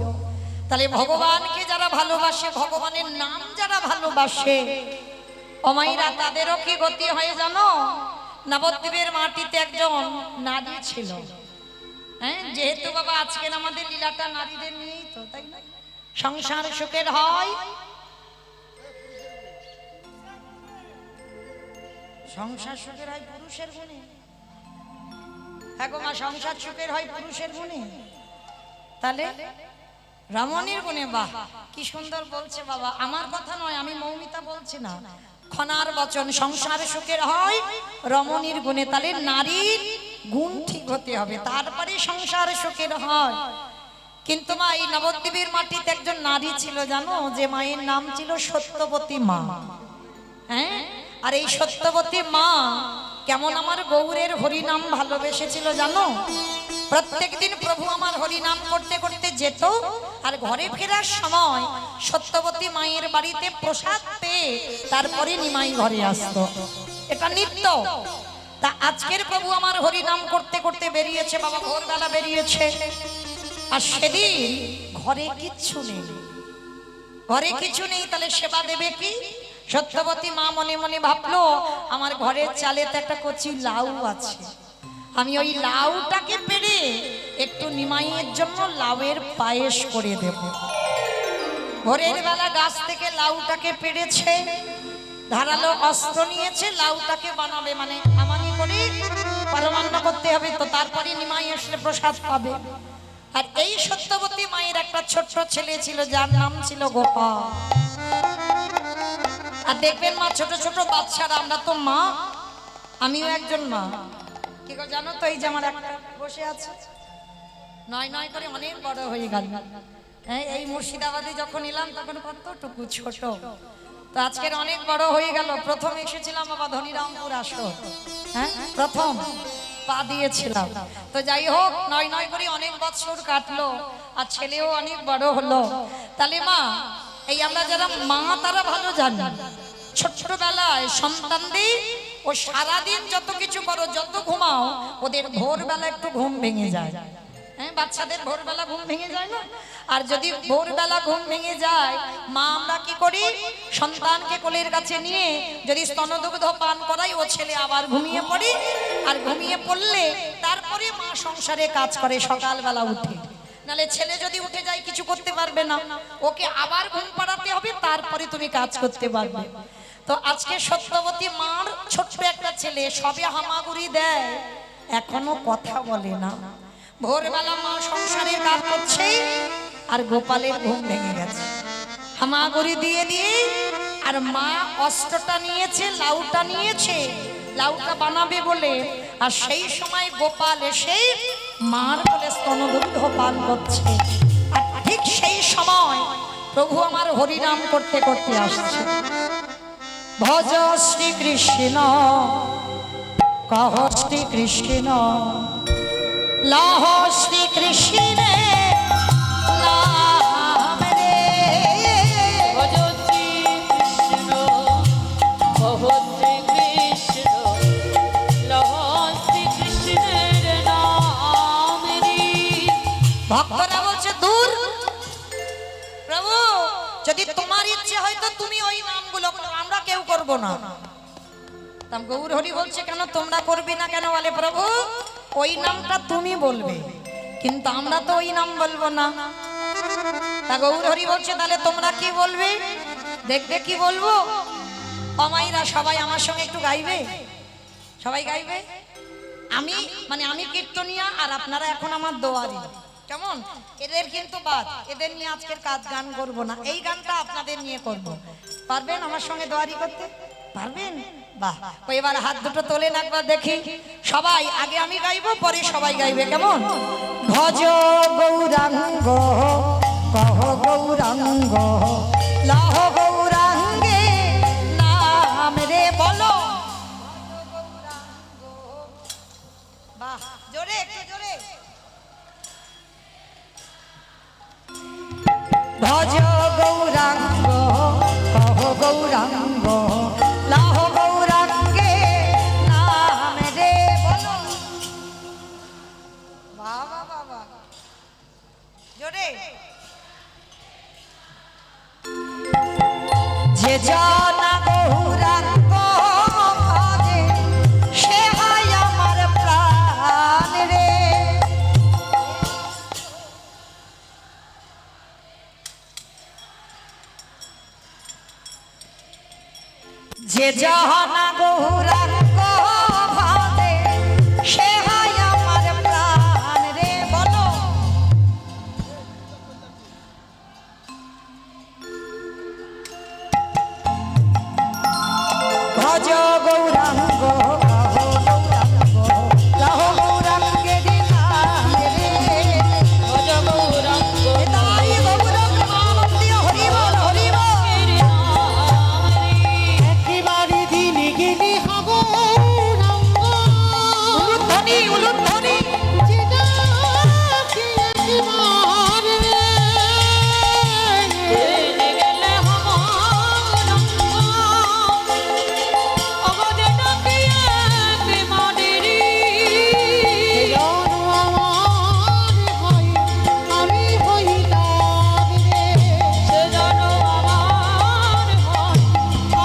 তাহলে ভগবানকে যারা ভালোবাসে, ভগবানের নাম যারা ভালোবাসে, অমাইরা তাদেরও কি গতি হয় জানো? নবদ্বীপের মাটিতে একজন নারী ছিল। হ্যাঁ, যেহেতু বাবা আজকের আমাদের লীলাটা নারীদের নিয়েই তো, তাই না? সংসার সুখের হয়, সংসার সুখের হয় পুরুষের গুণে। হ্যাঁ গো মা, সংসার সুখের হয় পুরুষের গুণে, তাহলে রমণীর গুণে। বাহ, কি সুন্দর বলছে বাবা। আমার কথা নয়, আমি মৌমিতা বলছি না, খনার বচন। সংসার সুখের হয় রমণীর গুণে, তাহলে নারীর গুণ ঠিক হতে হবে, তারপরে সংসার সুখের হয়। কিন্তু মা, এই নবদ্বীপের মাটিতে একজন নারী ছিল জানো, যে মায়ের নাম ছিল সত্যবতী মা। হ্যাঁ, আর এই সত্যবতী মা কেমন আমার গৌরের হরিনাম ভালোবেসেছিল জানো? প্রত্যেকদিন প্রভু আমার হরিনাম করতে করতে যেত, আর ঘরে ফেরার সময় সত্যবতী মায়ের বাড়িতে প্রসাদ পেয়ে তারপরে নিমাই ঘরে আসতো। এটা নিত্য। তা আজকের প্রভু আমার হরিনাম করতে করতে বেরিয়েছে বাবা, ভোরবেলা বেরিয়েছে, আর সেদিন ঘরে কিচ্ছু নেই। ঘরে কিছু নেই, তাহলে সেবা দেবে কি? সত্যবতী মা মনে মনে ভাবলো, আমার ঘরের চালেতে একটা কচি লাউ আছে, আমি ওই লাউটাকে পেড়ে একটু নিমাইয়ের জন্য লাউয়ের পায়েস করে দেব। ভোরের বেলা গাছ থেকে লাউটাকে পেড়েছে, ধারালো অস্ত্র নিয়েছে, লাউটাকে বানাবে, মানে আমানি করে পরমান্ন করতে হবে, তো তারপরে নিমাই আসলে প্রসাদ পাবে। আর এই সত্যবতী মায়ের একটা ছোট্ট ছেলে ছিল, যার নাম ছিল গোপাল। আর দেখবেন মা, ছোট ছোট বাচ্চারা, আমরা তো মা, আমিও একজন মা, কি গো জানো তো, এই যে আমার একটা বসে আছে, নয় নয় করে অনেক বড় হয়ে গেল। হ্যাঁ, এই মুর্শিদাবাদে যখন এলাম তখন কতটুকু ছোট, তো আজকের অনেক বড় হয়ে গেল। প্রথম এসেছিলাম বাবা ধনিরামপুর আসর, হ্যাঁ প্রথম পা দিয়েছিলাম। তো যাই হোক, নয় নয় করে অনেক বছর কাটলো, আর ছেলেও অনেক বড় হলো। তাহলে মা, এই আমরা যারা মা তারা ভালো জানি, ছোট্টবেলায় সন্তানদের ও সারাদিন যত কিছু করো, যত ঘুমাও, ওদের ভোরবেলা একটু ঘুম ভেঙে যায়। হ্যাঁ, বাচ্চাদের ভোরবেলা ঘুম ভেঙে যায় না? আর যদি ভোরবেলা ঘুম ভেঙে যায়, মা আমরা কি করি, সন্তানকে কোলের কাছে নিয়ে যদি স্তনদুগ্ধ পান করাই, ও ছেলে আবার ঘুমিয়ে পড়ে, আর ঘুমিয়ে পড়লে তারপরে মা সংসারে কাজ করে সকালবেলা উঠে। নালে ছেলে যদি উঠে যায় কিছু করতে পারবে না, ওকে আবার ঘুম পাড়াতে হবে, তারপরে তুমি কাজ করতে পারবে। তো আজকে সত্যবতী মার ছোট্ট একটা ছেলে, সবে হামাগুড়ি দেয়, এখনো কথা বলে না। ভোরবেলা মা সংসারের কাজ করছে, আর গোপালের ঘুম ভেঙে গেছে হামাগুড়ি দিয়ে দিয়ে। আর মা অস্ত্রটা নিয়েছে, লাউটা নিয়েছে, লাউটা বানাবে বলে, আর সেই সময় গোপাল এসে মার কোলে স্তনদুগ্ধ পান করছে। আর ঠিক সেই সময় প্রভু আমার হরিনাম করতে করতে আসছে। ভজ শ্রীকৃষ্ণ, কহ শ্রীকৃষ্ণ, লহ শ্রীকৃষ্ণ নাম রে। ভজ শ্রীকৃষ্ণ, কহ শ্রীকৃষ্ণ, লহ শ্রীকৃষ্ণের নাম রে। ভক্তরা বলছে, দূর প্রভু, যদি তোমার ইচ্ছে হয় তো তুমি ওই নামগুলো করো, আমরা কেউ করব না। তাম গৌর হরি বলছে, কেন তোমরা করবে না কেন? বলে প্রভু, ওই নামটা তুমি বলবে, কিন্তু আমরা তো ওই নাম বলবো না। তা গৌর হরি বলছে তাহলে তোমরা কি বলবে? দেখবে কি বলবো? অমাইরা সবাই আমার সঙ্গে একটু গাইবে, সবাই গাইবে। আমি কীর্তনিয়া আর আপনারা এখন আমার দোয়ারি, কেমন? এদের কিন্তু বাদ, এদের নিয়ে আজকের কাজ গান করব না, এই গানটা আপনাদের নিয়ে করব। পারবেন আমার সঙ্গে দোয়ারি করতে? পারবেন? বাহ, এবার হাত দুটো তোলেন একবার দেখি সবাই। আগে আমি গাইবো, পরে সবাই গাইবে, কেমন? ভজ গৌরাঙ্গ কহ গৌরাঙ্গ লহ গৌরাঙ্গে নাম রে বলো। বাহ, জোরে একটু জোরে। ভজ গৌরাঙ্গ কহ গৌরাঙ্গ লহ গৌরাঙ্গে নাম রে বলো। বাহ বাহ বাহ বাহ, জোরে। যে জানা গৌরাঙ্গ ভজে সে হয় আমার প্রাণ রে। যে জানা গৌরাঙ্গ ভজে সে হয় আমার প্রাণ রে বলো। ভজ গৌরাঙ্গ কহ গৌরাঙ্গ লহ গৌরাঙ্গের নাম রে। ভজ গৌরাঙ্গ তাই গৌরাঙ্গ মহামন্ত্রী হরি বল হরি বল। একেবারে দিনে গেলে হব রঙ্গ উলুধ্বনি উলুধ্বনি। যেটা কি একেবারে জেনে গেলে আমার রঙ্গ অগদে ডাকিয়ে প্রেমাদেরি জন আমার হয় আমি হই তার রে। সে যেন আমার হয়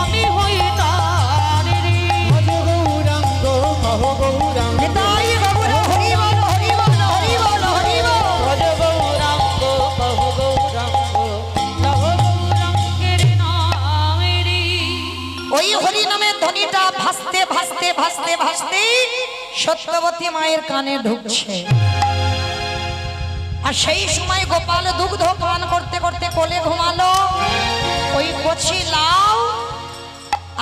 আমি হই তার রে। ভজ গৌরাঙ্গ কহ গৌরাঙ্গ তাই গৌর হরি বল হরি বল হরি বল হরি বল। ভজ গৌরাঙ্গ কহ গৌরাঙ্গ লহ গৌরাঙ্গের নামেরি। ওই হরি নামের ধ্বনিটা ভাসতে ভাসতে ভাসতে ভাসতে সত্যবতী মায়ের কানে ঢুকছে। আর সেই সময় গোপাল দুগ্ধ পান করতে করতে কোলে ঘুমালো। ওই কচি লাউ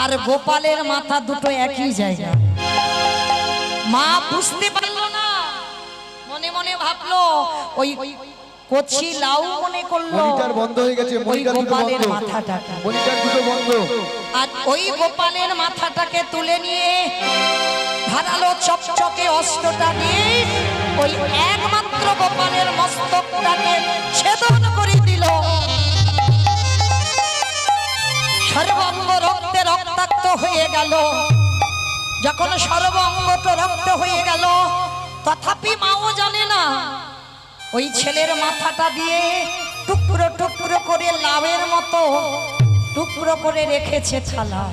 আর গোপালের মাথা দুটো একই জায়গা। মা বুঝতে পারলো না, মনে মনে ভাবলো ওই কচি লাউ মনে করলো মনিটর বন্ধ হয়ে গেছে, ওই মনিটর দুটো গোপালের বন্ধ, মাথাটাকে। মনিটর দুটো বন্ধ। আর ওই গোপালের মাথাটাকে তুলে নিয়ে ধারালো চকচকে অস্ত্রটা দিয়ে ওই একমাত্র গোপালের মস্তকটাকে ছেদন করে দিল। সর্বাঙ্গ রক্তে রক্তাক্ত হয়ে গেল। যখন সর্বাঙ্গটা রক্ত হয়ে গেল, তথাপি মাও জানে না ওই ছেলের মাথাটা দিয়ে টুকরো টুকরো করে লাউয়ের মতো টুকরো করে রেখেছে থালা।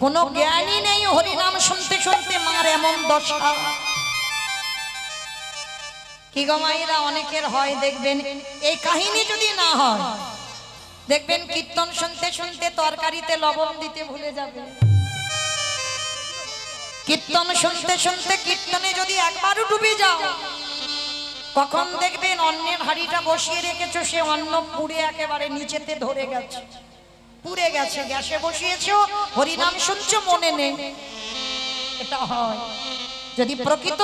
কোনো জ্ঞানই নেই, হরিনাম শুনতে শুনতে মার এমন দশা। কি গো মায়েরা, অনেকের হয় দেখবেন, এই কাহিনী যদি না হয় দেখবেন কীর্তন শুনতে শুনতে তরকারিতে লবণ দিতে ভুলে যাবে। কীর্তন শুনতে শুনতে কীর্তনে যদি একবারও ডুবে যাও, কখন দেখবেন অন্যের হাড়িটা বসিয়ে রেখেছো, সে অন্ন পুড়ে একেবারে নিচেতে ধরে গেছে, পুড়ে গেছে। গ্যাসে বসিয়েছো, হরিনাম শুনছো, মনে নেই। এটা হয় যদি প্রকৃত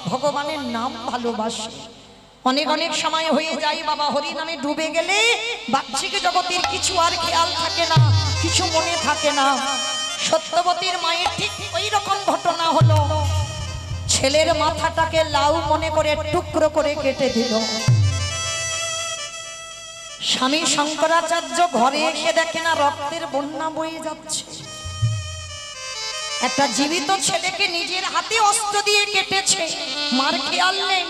ভগবানের নাম ভালোবাসে। অনেক অনেক সময় হয়ে যায় বাবা হরি নামে ডুবে গেলে বাহ্যিক জগতের কিছু আর খেয়াল থাকে না, কিছু মনে থাকে না। সত্যবতীর মায়ের ঠিক ওই রকম ঘটনা হলো। ছেলের মাথাটাকে লাউ মনে করে টুকরো করে কেটে দিল। স্বামী শঙ্করাচার্য ঘরে এসে দেখে না রক্তের বন্যা বয়ে যাচ্ছে। একটা জীবিত ছেলেকে নিজের হাতে অস্ত্র দিয়ে কেটেছে, মার খেয়াল নেই।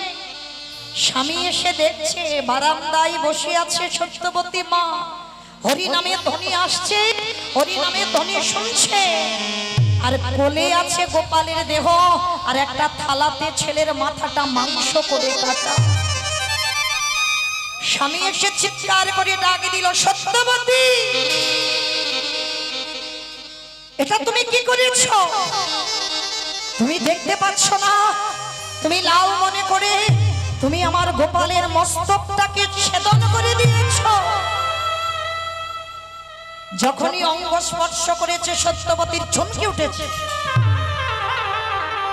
স্বামী এসে দেখছে বারান্দায় বসে আছে সত্যবতী মা, হরি নামে ধ্বনি আসছে, হরি নামে ধ্বনি শুনছে। আর কোলে আছে গোপালের দেহ, আর একটা থালাতে ছেলের মাথাটা মাংস করে কাটা। স্বামী এসে চিৎকার করে ডাক দিল, সত্যবতী, এটা তুমি কি করেছো? তুমি দেখতে পাচ্ছ না? তুমি লাউ মনে করে তুমি আমার গোপালের মস্তকটাকে ছেদন করে দিয়েছো। যখনই অঙ্গ স্পর্শ করেছে সত্যবতীর চমকে উঠেছে,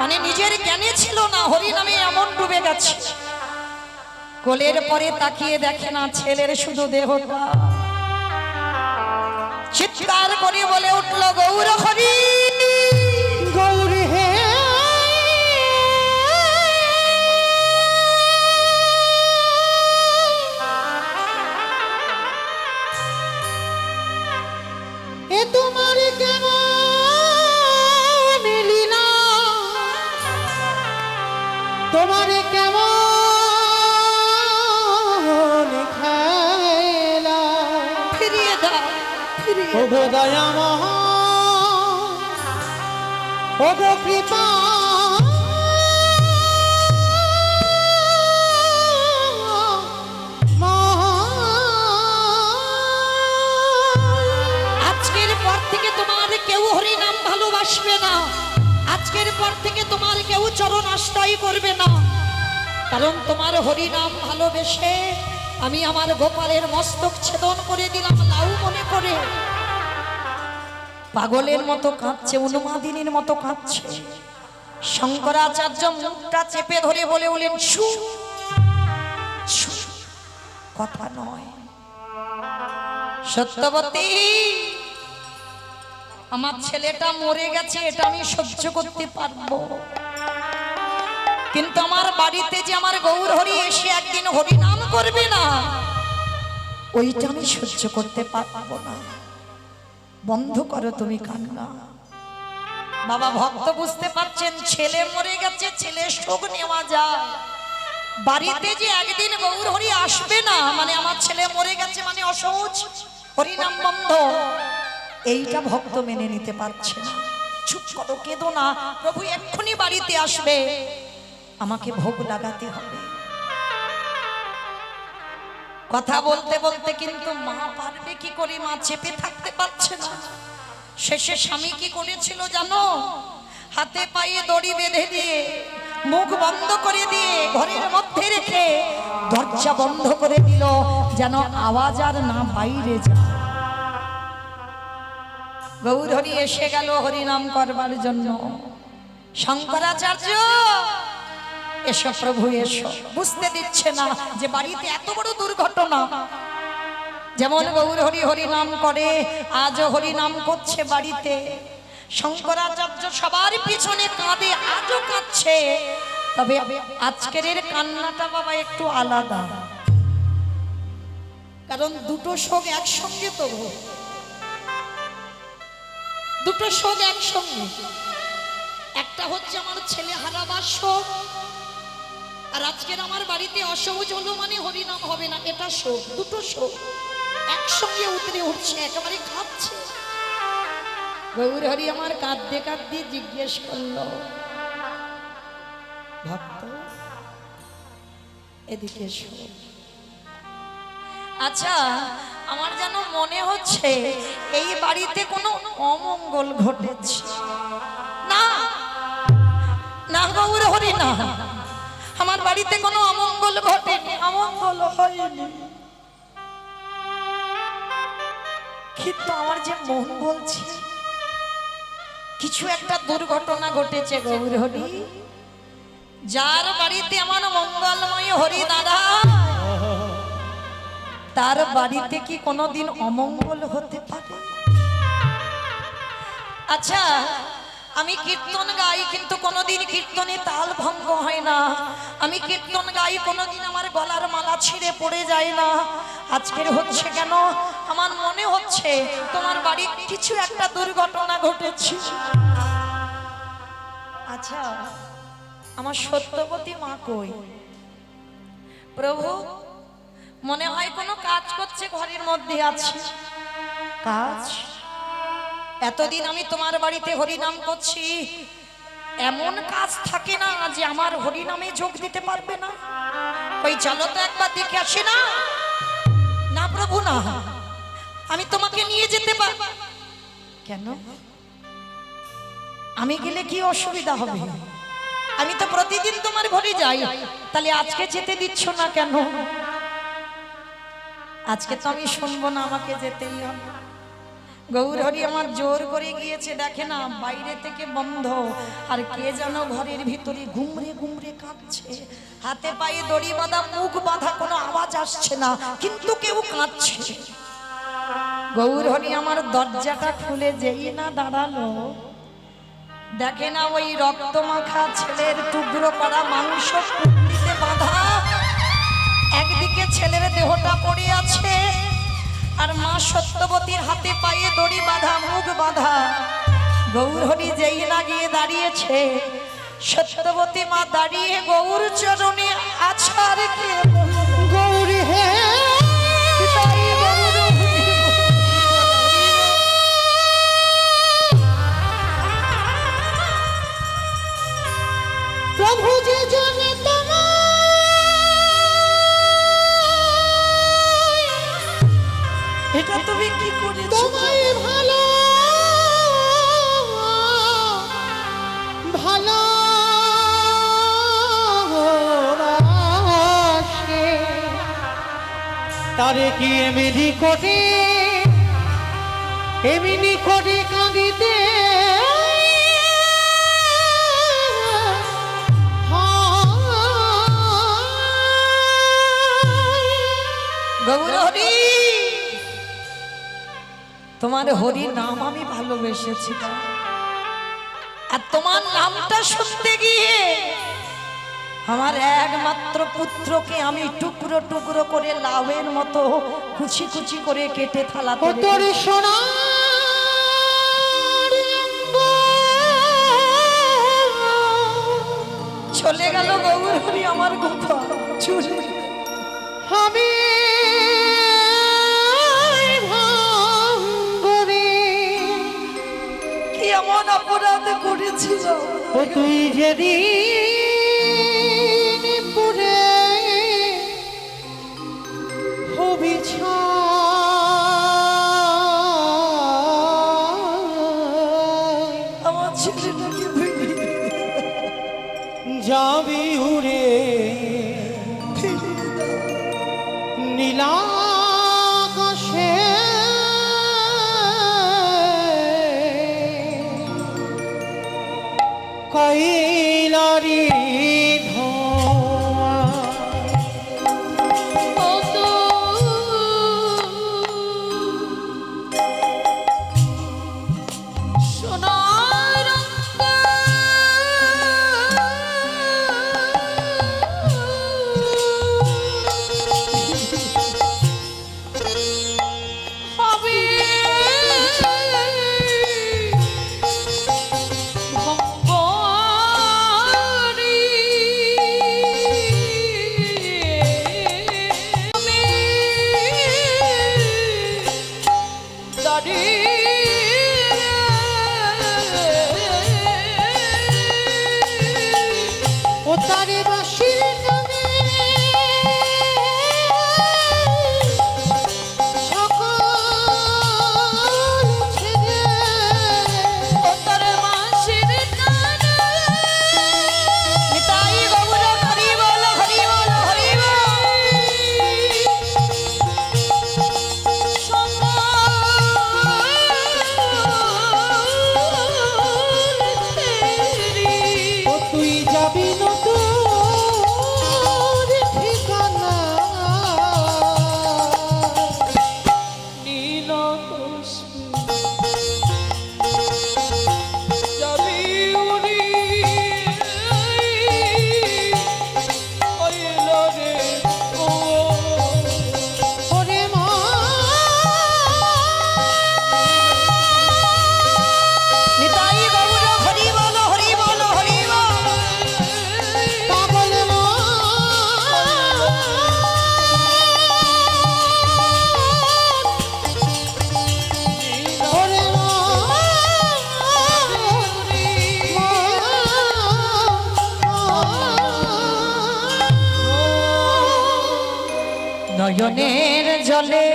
মানে নিজের জ্ঞানে ছিল না, হরি নামে এমন ডুবে গেছে। কোলের পরে তাকিয়ে দেখে না ছেলের শুধু দেহটা। চিৎকার করে বলে উঠল, গৌর হরি, গৌরী হে এ তোমার কেমন লীলা, তোমার কেমন খেলা, ফিরিয়ে দাও, ফিরিয়ে ও গো দয়াময়, ও গো কৃপা আজকের পর থেকে তোমার কেউ হরি নাম ভালোবাসবে না। আজকের পর থেকে তোমার কেউ চরণ আশ্রয় করবে না, কারণ তোমার হরি নাম ভালোবেসে আমি আমার গোপালের মস্তক ছেদন করে দিলাম লাউ মনে করে। পাগলের মতো কাঁদছে, উন্মাদিনীর মতো কাঁদছে। শঙ্করাচার্য মুখটা চেপে ধরে বলে উঠলেন, ছু ছু, কথা নয়। সত্যবতী, আমার ছেলেটা মরে গেছে, এটা আমি সহ্য করতে পারবো, কিন্তু আমার বাড়িতে যে আমার গৌর হরি এসে একদিন হরি নাম করবে না, ওইটা আমি সহ্য করতে পারবো না। বন্ধ করো তুমি কান্না। বাবা ভক্ত বুঝতে পারছেন, ছেলে মরে গেছে, ছেলে শোক নেওয়া যায়, বাড়িতে যে একদিন গৌর হরি আসবে না, মানে আমার ছেলে মরে গেছে মানে অসহজ, হরিনাম বন্ধ, এইটা ভক্ত মেনে নিতে পারছে না। চুপ করো, কেঁদো না, প্রভু এক্ষুনি বাড়িতে আসবে, আমাকে ভোগ লাগাতে হবে। কথা বলতে বলতে কিন্তু মা পারবে কি করে, মা চেপে থাকতে পারছে না। শেষে স্বামী কি করেছিল জানো? হাতে পায়ে দড়ি বেঁধে দিয়ে, মুখ বন্ধ করে দিয়ে, ঘরের মধ্যে রেখে দরজা বন্ধ করে দিল, যেন আওয়াজ আর না বাইরে যায়। গৌর হরি এসে গেল হরিনাম করবার জন্য। শঙ্করাচার্য, এসো প্রভু এসো। বুঝতে দিচ্ছে না যে বাড়িতে এত বড় দুর্ঘটনা। যেমন গৌর হরি হরিনাম করে, আজও হরিনাম করছে বাড়িতে। শঙ্করাচার্য সবার পিছনে কাঁদে, আজও কাঁদছে, তবে আজকের এর কান্নাটা বাবা একটু আলাদা, কারণ দুটো শোক একসঙ্গে, তো দুটো শোক একসঙ্গে। একটা হচ্ছে আমার ছেলে হারাবার শোক, আর আজকের আমার বাড়িতে অসহজ হলো মানে হরিনাম হবে না, এটা শোক। দুটো শোক একসঙ্গে উতরে উঠছে, একেবারে কাঁদছে। গৌর হরি আমার কাঁদতে কাঁদতে জিজ্ঞেস করলো, ভক্ত এদিকে এসো। আচ্ছা, আমার যেন মনে হচ্ছে এই বাড়িতে কোনো অমঙ্গল ঘটেছে। না না গৌর হরি, না, আমার বাড়িতে কোনো অমঙ্গল ঘটেনি, অমঙ্গল হয়নি, কিন্তু আমার যে মন বলছে কিছু একটা দুর্ঘটনা ঘটেছে। গৌর হরি, যার বাড়িতে আমার মঙ্গলময় হরি দাদা, তার বাড়িতে কি কোনোদিন অমঙ্গল হতে পারে? আচ্ছা, আমি কীর্তন গাই, কিন্তু কোনোদিন কীর্তনে তাল ভঙ্গ হয় না। আমি কীর্তন গাই, কোনোদিন আমার গলার মালা ছিঁড়ে পড়ে যায় না। আজকের হচ্ছে কেন? আমার মনে হচ্ছে তোমার বাড়ির কিছু একটা দুর্ঘটনা ঘটেছে। আচ্ছা, আমার সত্যবতী মা কই? প্রভু, মনে হয় কোনো কাজ করছে, ঘরের মধ্যে আছে কাজ। এতদিন আমি তোমার বাড়িতে হরিনাম করছি, এমন কাজ থাকে না যে আমার হরিনামে যোগ দিতে পারবে না। ওই চলো তো একবার দেখে আসি না। প্রভু না, আমি তোমাকে নিয়ে যেতে পার। কেন? আমি গেলে কি অসুবিধা হবে? আমি তো প্রতিদিন তোমার ঘরে যাই, তাহলে আজকে যেতে দিচ্ছ না কেন? আজকে তো আমি শুনবো না, আমাকে যেতেই হবে। গৌরহরি আমার জোর করে গিয়েছে, দেখে না বাইরে থেকে বন্ধ, আর কে যেন ঘরের ভিতরে ঘুমরে ঘুমরে কাঁদছে, হাতে পায়ে দড়ি বাঁধা, মুখ বাঁধা, কোনো আওয়াজ আসছে না, কিন্তু কেউ কাঁদছে। গৌরহরি আমার দরজাটা খুলে যেই না দাঁড়ালো, দেখে না ওই রক্তমাখা ছেলের টুকরো করা মাংস পুটলিতে বাঁধা, একদিকে ছেলের দেহটা পড়ে আছে, আর মা সত্যবতীর হাতে পায়ে দড়ি বাঁধা, মুখ বাঁধা। গৌরহরি যেই না গিয়ে দাঁড়িয়েছে, সত্যবতী মা দাঁড়িয়ে গৌর চরণে আছাড় রেখে গৌরী হে প্রভু যে জানে এটা তুমি কি করেছো? তোমায় ভালো ভালো বাসে, তারে কি এমনি করে কাঁদিতে গৌরহরি, তোমার হরি নাম আমি ভালোবেসেছি, আর তোমার নামটা শুনতে গিয়ে আমার একমাত্র পুত্রকে আমি টুকরো টুকরো করে লাউয়ের মতো কুচি কুচি করে কেটে থালাতে রেখেছি। তোর সোনা চলে গেল গৌরহরি আমার গোপা চুরি। আমি কি এমন অপরাধ করেছিল? ও তুই যেদিন পুরে হবি আমার ছেলেটাকে ভেঙে যাবি উড়ে নীলাকাশে, কৈলারি ধোঁয়া সোনার হবে ভঙ্গরি ও তারে বাঁশির গানে সকল ছেড়ে তোর মাসির কানে নিতাই গৌর হরি বল হরি বল হরি বল। ও তুই যাবি নতুন নয়নের জলে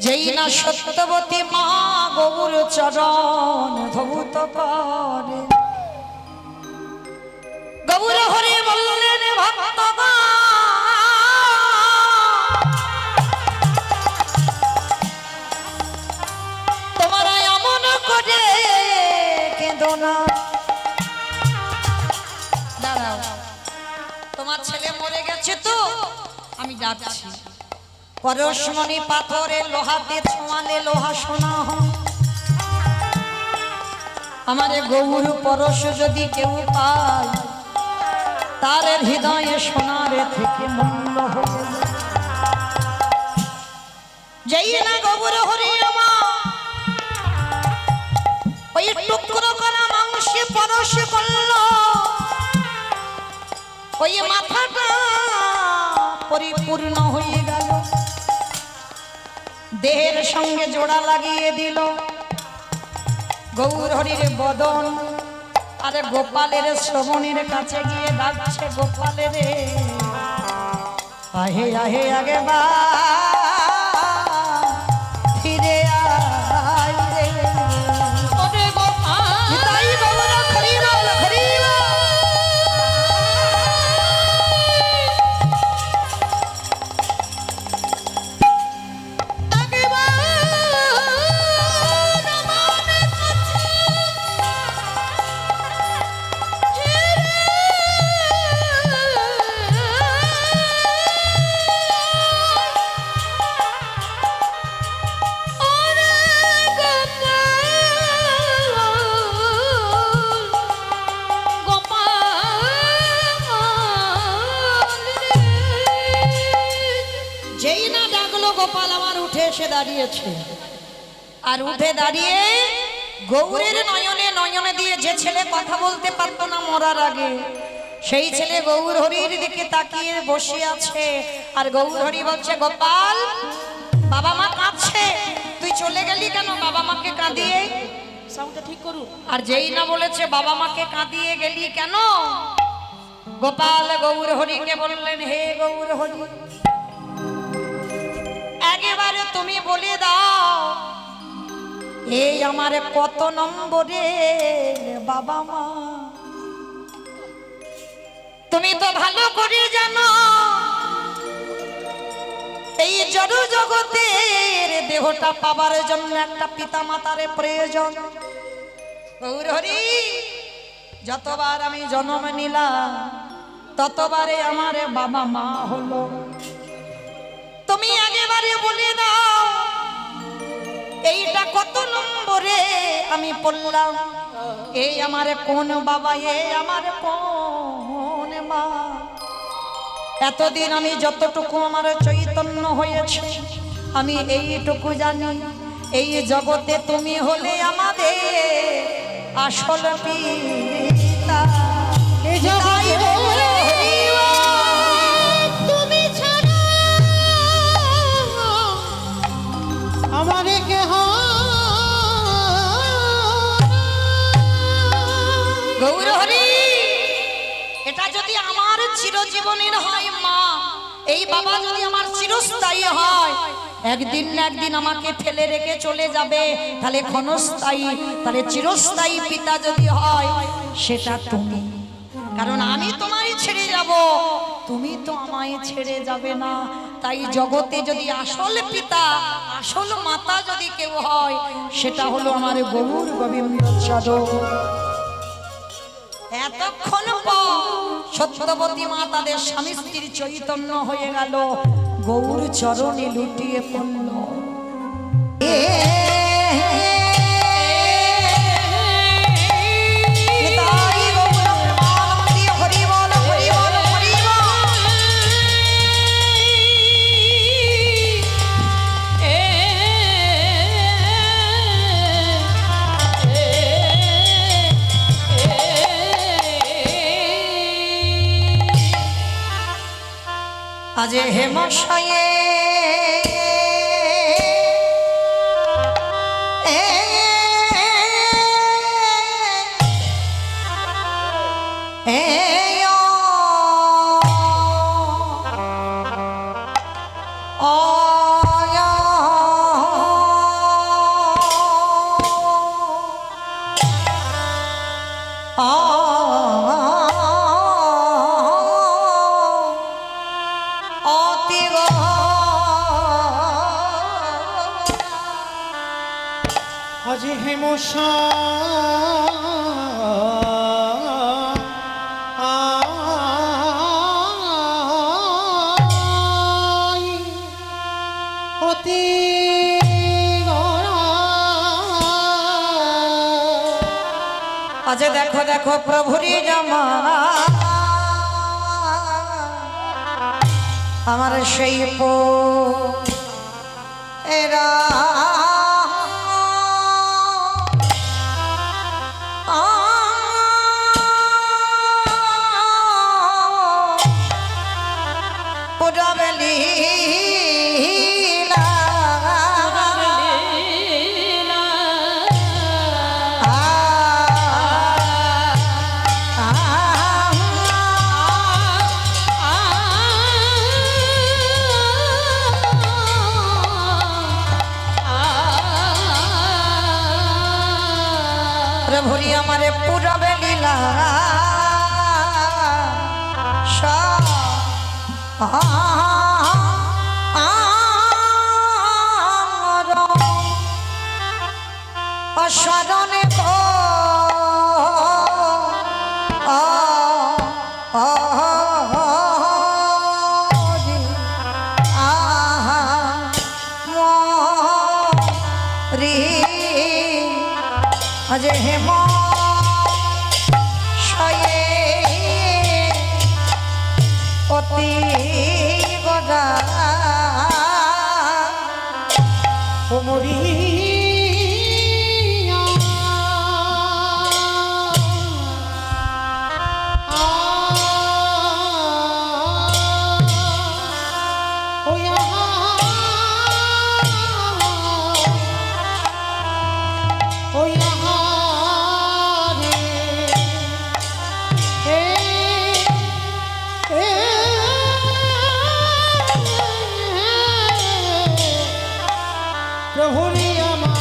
যেই না সত্যবতী মা গৌর চরণ ধৌত করে গৌর হরি বললেন ভক্তগণ তোমার এমন করে কেঁদো না। দাঁড়াও, তোমার ছেলে মরে গেছে তো আমি যাচ্ছি। পরশমণি পাথরে লোহাতে ছোঁয়ালে লোহা সোনা হয়। আমারে গৌর পরশ যদি কেউ পায় তার হৃদয়ে সোনারে থেকে মূল্য হয়ে যায়। যেই না গৌর হরি আমার ওই টুকরো করা মাংসে পরশ করল ওই মাথাটা পরিপূর্ণ হয়ে গেল, দেহের সঙ্গে জোড়া লাগিয়ে দিল গৌর হরির বদন। আরে গোপালের শ্রবণের কাছে গিয়ে ডাকছে গোপালের আহে আহে আগে বা ফিরে আয় রে। ওরে গোপাল নিতাই গৌর হরি বল হরি বল। যেই না ডাকলো গোপাল আমার উঠে এসে দাঁড়িয়েছে, আর উঠে দাঁড়িয়ে গৌরের নয়নে নয়নে দিয়ে যে ছেলে কথা বলতে পারতো না মরার আগে সেই ছেলে গৌর হরির দিকে তাকিয়ে বসে আছে। আর গৌর হরি বলছে গোপাল বাবা মা কাঁদছে, তুই চলে গেলি কেন বাবা মাকে কাঁদিয়ে? সাউন্ডটা ঠিক করুন। আর যেই না বলেছে বাবা মাকে কাঁদিয়ে গেলি কেন, গোপাল গৌর হরিকে বললেন হে গৌর হরি একেবারে তুমি বলে দাও এই আমার কত নম্বরে বাবা মা? তুমি তো ভালো করে জানো এই জড় জগতের দেহটা পাবার জন্য একটা পিতা মাতার প্রয়োজন। গৌর হরি যতবার আমি জন্ম নিলাম ততবারে আমার বাবা মা হলো, তুমি একেবারে বলে দাও এইটা কত নম্বরে আমি পড়লাম? এই আমার কোন বাবা, এই আমার কোন মা? এতদিন আমি যতটুকু আমার চৈতন্য হয়েছে আমি এইটুকু জানি এই জগতে তুমি হলে আমাদের আসল পিতা। এই জগতে তুমি ছাড়া আমার কেহ গৌর হরি এটা যদি আমার চিরজীবনের হয় মা, এই বাবা যদি আমার চিরস্থায়ী হয়, একদিন না একদিন আমাকে ফেলে রেখে চলে যাবে, তাহলে ক্ষণস্থায়ী তাহলে চিরস্থায়ী পিতা যদি হয় সেটা তুমি। কারণ আমি তোমায় ছেড়ে যাব, তুমি তো আমায় ছেড়ে যাবে না। তাই জগতে যদি আসল পিতা আসল মাতা যদি কেউ হয় সেটা হলো আমার গৌর গোবিন্দ চরণ। এতক্ষণ পর সত্যবতী মা তাদের স্বামী স্ত্রীর চৈতন্য হয়ে গেল, গৌর চরণে লুটিয়ে পড়ল। আজে হেমশয়ে অতি গো আজি হেমসা অতি আজ দেখো দেখো প্রভুরি জামা আমার সেই এরা পুরাবেলি প্রভুরি আমারে পুরাবে লীলা অস্মরণে গো আজ হেম শয়ে অতি গদা কোমরি প্রভুরি আমার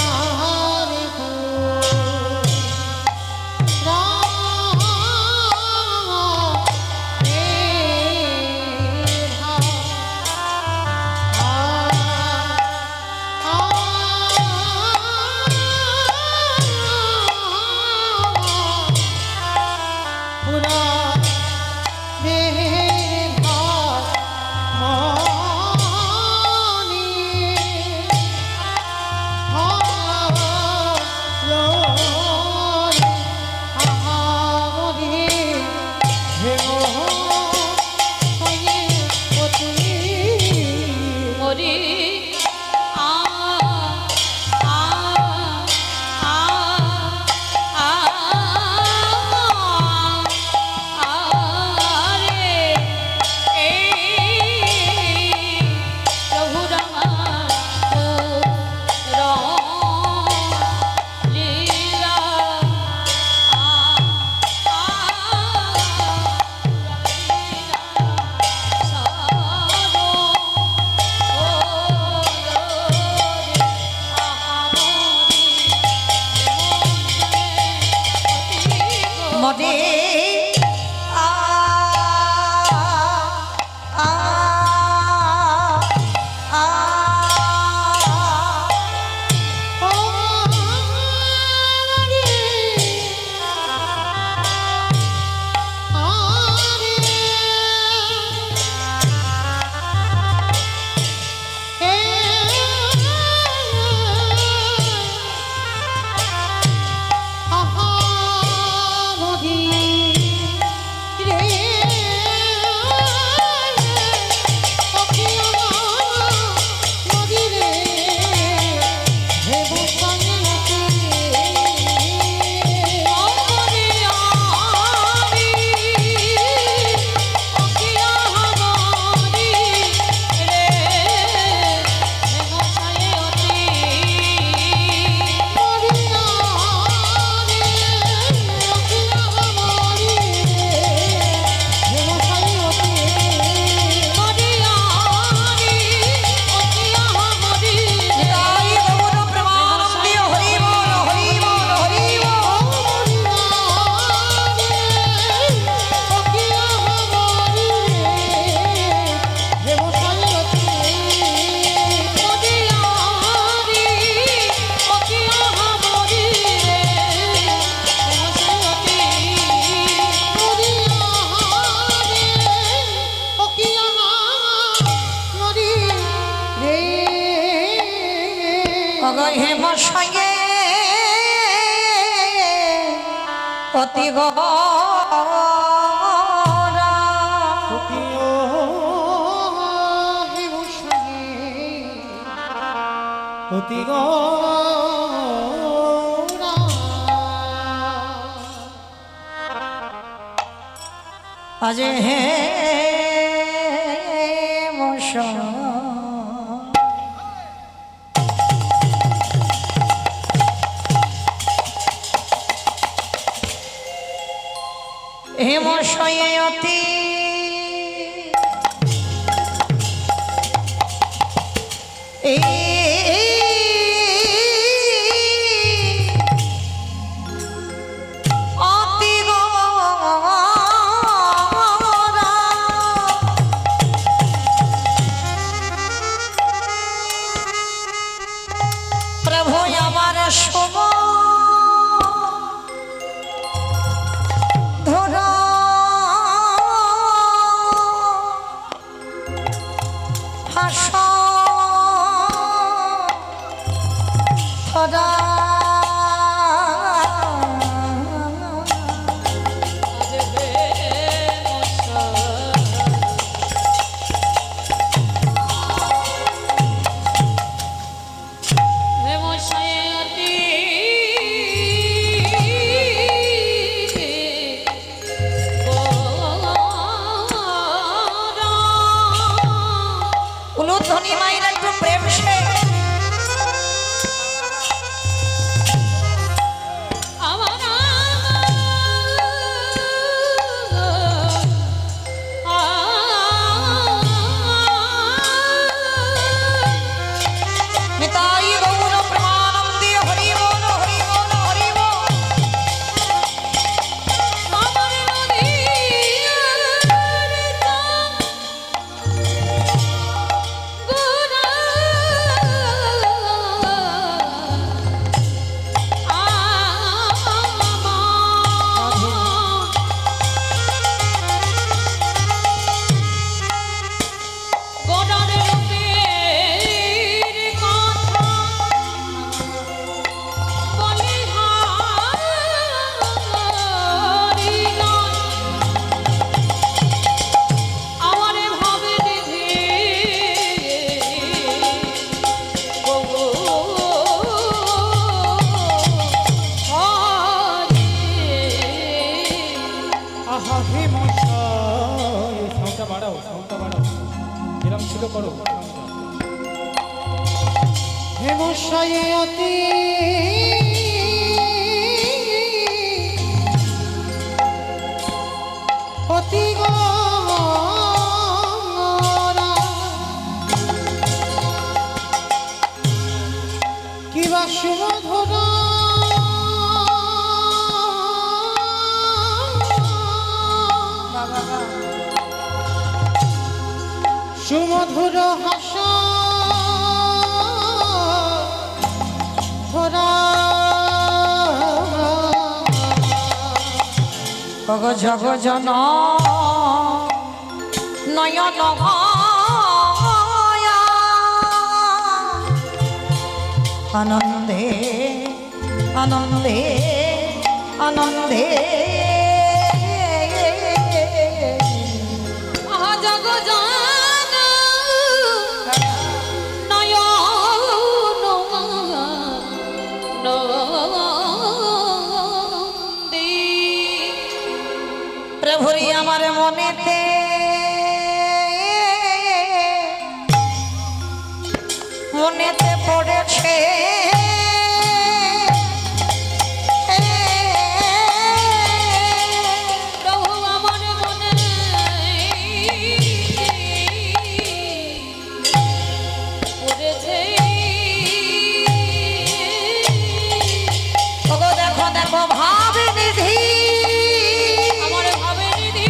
মদে আহা অতি গৌরা সতীও হে গোসাই অতি গৌরা আজ হে মশা হে মশায়ে অতি অতি গৌরা প্রভু আমার শুভ ধরা হাসা ধরা উলুধ্বনি মায়ের একটু প্রেম সে নিতাই গৌর প্রেমানন্দে হরি বল হরি বল হরি বল আহা হে মশাই সাউন্ডটা বাড়াও এরম ছিল করো হে মশাই অতি অতি গৌরা কিবা সুমধুরা সুমধুর হাসা ধরা ভগ জগ জন নয়ন আনন্দে আনন্দে আনন্দে প্রভুরি আমার মনেতে মনেতে পড়েছে প্রভু আমার মনে পড়েছে ওগো দেখো দেখো ভাব নিধি আমার ভাবে নিধি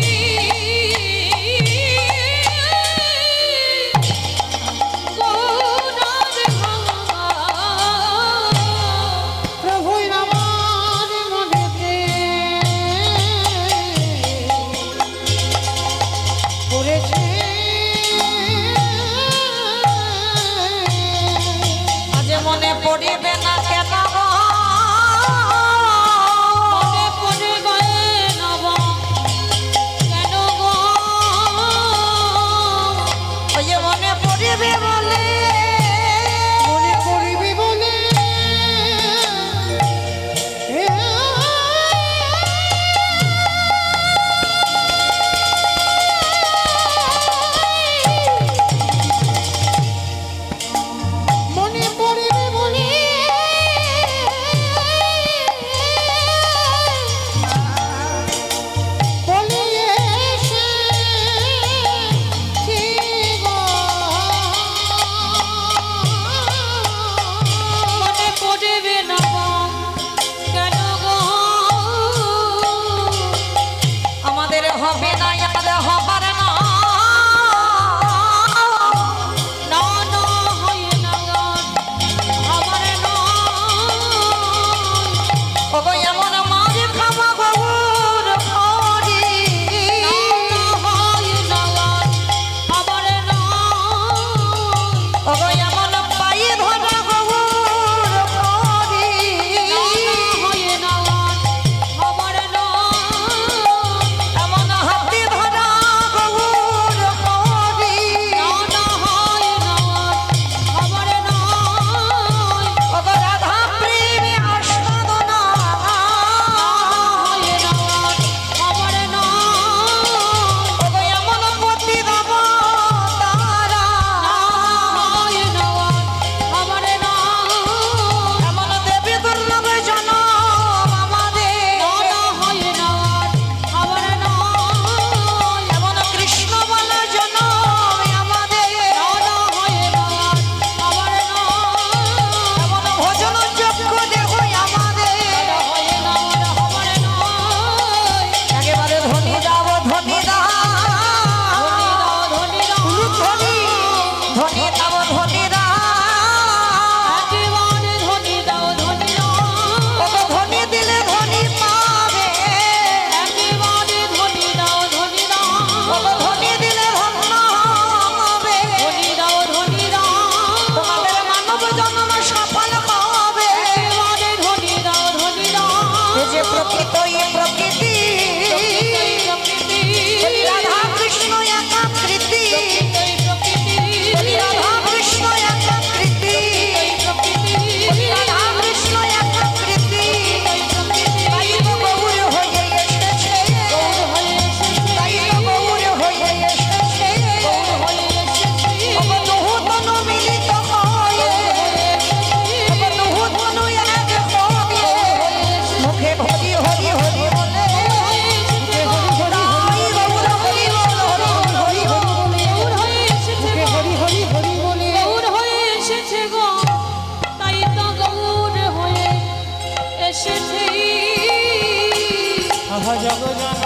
আহা জগ জন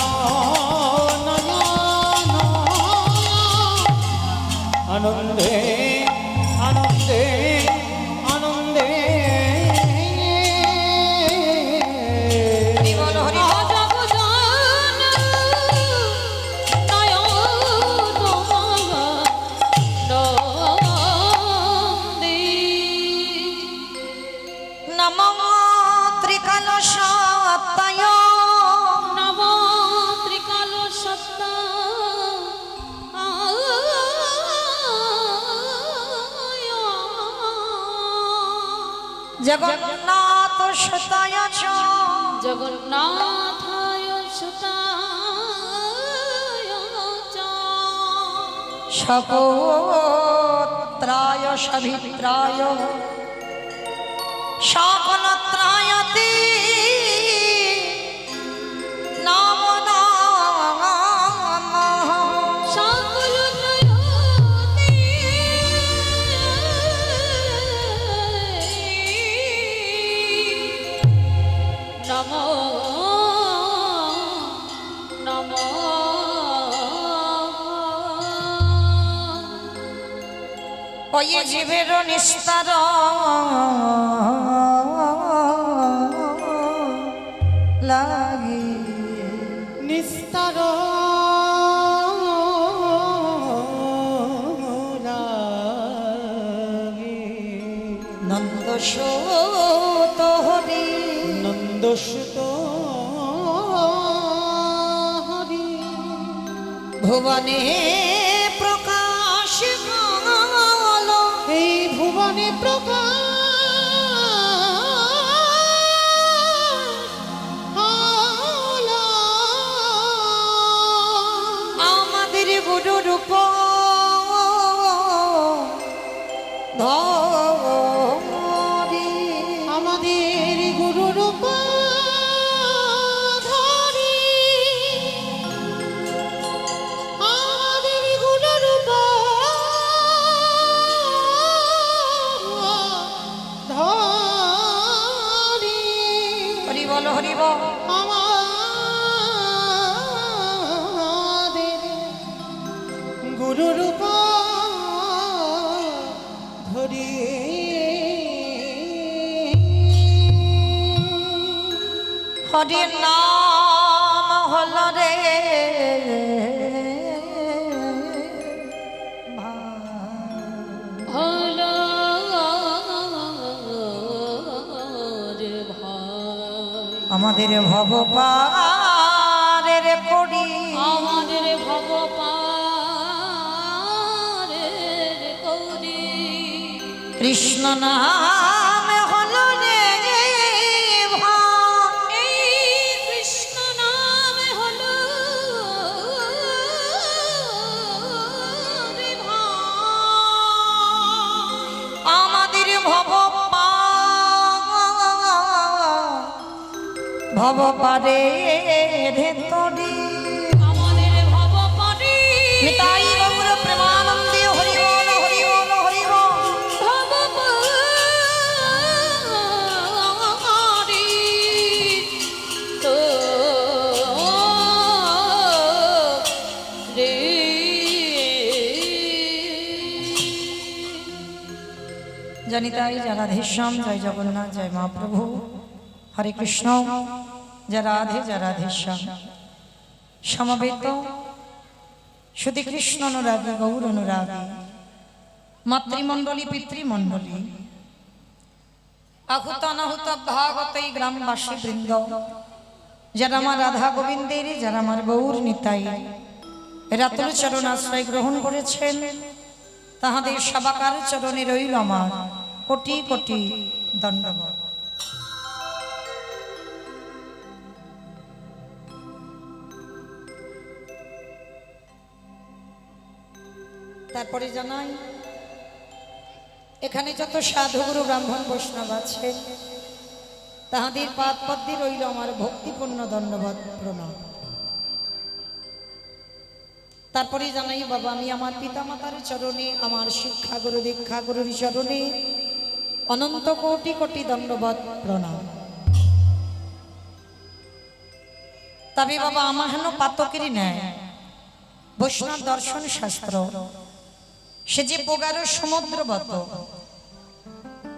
আনন্দে আনন্দে আনন্দে হরি বল হরি বল। নমঃ ত্রিকালশাত্তায় জগন্নাথ সুতায় চ জগন্নাথায় সুতায় চ সপোত্রায় সভিত্রায় সকলত্রায়তে নমো নমঃ। সকল ত্রয়তে নমো নমো ওই জীবের নিস্তার লাগি নিস্তার লাগে নন্দ সুত হরি নন্দসুত হরি ভুবনে প্রকাশ কালো এই ভুবনে প্রকাশ হলো। আমাদের গুরু রূপ ধরি আমাদের গুরু রূপ ধরি আমাদের গুরু রূপ ধরি হরি বল হরি বল। আমাদের গুরু রূপ ধরি হরি নাম হল রে হলো রে ভাই আমাদের ভব পারের করি আমাদের ভগবানের করি কৃষ্ণ নাম হল রে ভাই। এই কৃষ্ণ নাম হলো রে ভাই আমাদের ভব পারের তরি আমাদের ভবপারি নিতাই গৌর প্রেমানন্দে হরি বল হরি বল হরি বল। ভবপারি তো রে জনিতাই জয় রাধেশ্যাম জয় জগন্নাথ জয় মহাপ্রভু হরে কৃষ্ণ জয় রাধে জয় রাধেশ্যাম। সমবেত শুধু কৃষ্ণ অনুরাগী গৌর অনুরাগী মাতৃমণ্ডলী পিতৃমণ্ডলী আহুত অনাহুত ভাগত এই গ্রামবাসী বৃন্দ যারা আমার রাধা গোবিন্দের যারা আমার গৌর নিতাই রাতুল চরণ আশ্রয় গ্রহণ করেছেন তাহাদের সবাকার চরণে রইল আমার কোটি কোটি দণ্ডবত। তারপরে জানাই এখানে যত সাধুগুরু ব্রাহ্মণ বৈষ্ণব আছে তাহাদের পাদ পদ্মে রইল আমার ভক্তিপূর্ণ দণ্ডবত প্রণাম। তারপরে জানাই বাবা আমি আমার পিতামাতার চরণে আমার শিক্ষা গুরু দীক্ষা গুরুর চরণে অনন্ত কোটি কোটি দণ্ডবত প্রণাম। তবে বাবা আমার হেন পাতকেরই নেয় বৈষ্ণব দর্শন শাস্ত্র সে যে প্রগাঢ় সমুদ্রবত,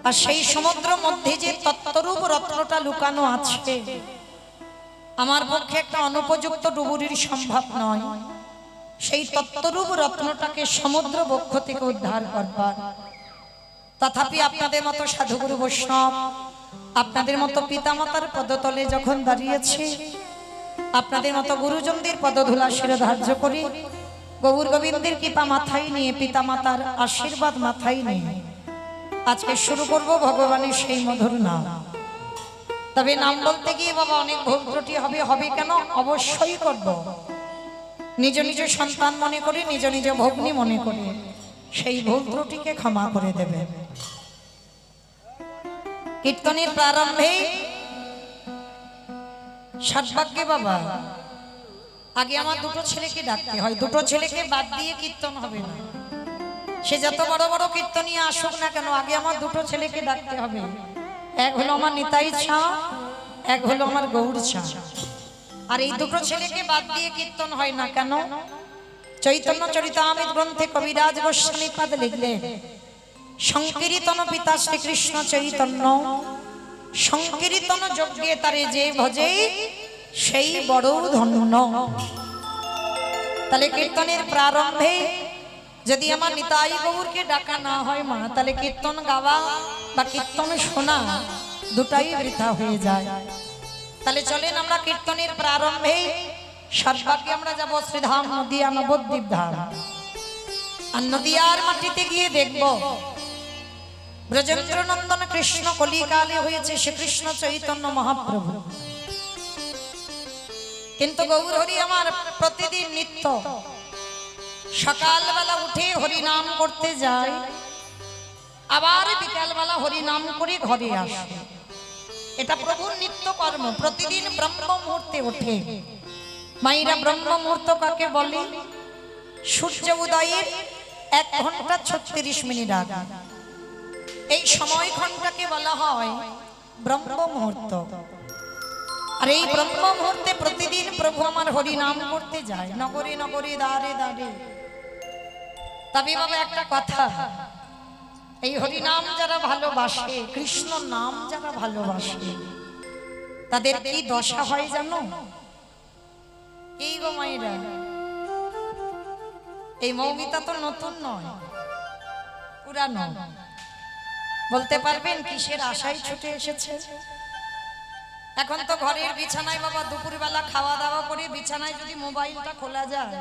আর সেই সমুদ্র মধ্যে যে তত্ত্বরূপ রত্নটা লুকানো আছে আমার পক্ষে একটা অনুপযুক্ত ডুবুরির সম্ভব নয়। সেই তত্ত্বরূপ রত্নটাকে সমুদ্র বক্ষ থেকে উদ্ধার করবার, তথাপি আপনাদের মতো সাধুগুরু বৈষ্ণব, আপনাদের মতো পিতামাতার পদতলে যখন দাঁড়িয়েছি, আপনাদের মতো গুরুজনদের পদধূলা শিরোধার্য করি, গৌর গোবিন্দের কৃপা মাথায় নিয়ে, পিতামাতার আশীর্বাদ মাথায় নিয়ে আজকে শুরু করব ভগবানের সেই মধুর নাম। তবে নাম বলতে গিয়ে বাবা অনেক ভুল ত্রুটি হবে, হবে কেন? অবশ্যই করব। নিজ নিজ সন্তান মনে করে, নিজ নিজ ভগ্নী মনে করে সেই ভুল ত্রুটিকে ক্ষমা করে দেবে। কীর্তনের প্রারম্ভে ষাটবাক্যে বাবা আগে আমার দুটো ছেলেকে ডাকতে হয়, দুটো ছেলেকে বাদ দিয়ে কীর্তন হবে না। সে যত বড় বড় কীর্তনীয় আসুক না কেন, আগে আমার দুটো ছেলেকে ডাকতে হবে। এক হলো আমার নিতাই ছা, এক হলো আমার গৌর ছা। আর এই দুটো ছেলেকে বাদ দিয়ে কীর্তন হয় না কেন? চৈতন্য চরিতামৃত গ্রন্থে কবিরাজ গোস্বামী পাদ লিখলেন, সংকীর্তন পিতা শ্রীকৃষ্ণ চৈতন্য, সংকীর্তন যজ্ঞে তারে যে ভজে সেই বড় ধন্য। তাহলে কীর্তনের প্রারম্ভে যদি আমার নিতাই গৌরকে ডাকা না হয় মা, তাহলে কীর্তন গাওয়া বা কীর্তন শোনা দুটাই বৃথা হয়ে যায়। তাহলে চলেন আমরা কীর্তনের প্রারম্ভে ষাটবাক্যে আমরা যাব শ্রীধাম নদিয়া নবদ্বীপ ধাম। আর নদিয়ার মাটিতে গিয়ে দেখব ব্রজেন্দ্র নন্দন কৃষ্ণ কলিকালে হয়েছে শ্রীকৃষ্ণ চৈতন্য মহাপ্রভু। কিন্তু গৌর হরি আমার প্রতিদিন নিত্য সকালবেলা উঠে হরি নাম করতে যায়, আবার বিকালবেলা হরি নাম করে ঘরে আসে। এটা প্রভুর নিত্য কর্ম। প্রতিদিন ব্রহ্ম মুহূর্তে ওঠে। মাইরা ব্রহ্ম মুহূর্ত কাকে বলে? সূর্য উদয়ের 1 ঘন্টা 36 মিনিট আগে এই সময় ঘন্টাকে বলা হয় ব্রহ্ম মুহূর্ত। আর এই ব্রহ্ম মুহূর্তে প্রতিদিন প্রভু আমার হরি নাম করতে যায়, নগরে নগরে দ্বারে দ্বারে। তবে বাবা একটা কথা, এই হরি নাম যারা ভালোবাসে, কৃষ্ণ নাম যারা ভালোবাসে, তাদের কি দশা হয় জানো? এই গো মায়েরা, এই মৌমিতা তো নতুন নয়, পুরানো। বলতে পারবেন কিসের আশায় ছুটে এসেছে? এখন তো ঘরের বিছানায় বাবা দুপুরবেলা খাওয়া দাওয়া করে বিছানায় যদি মোবাইলটা খোলা যায়,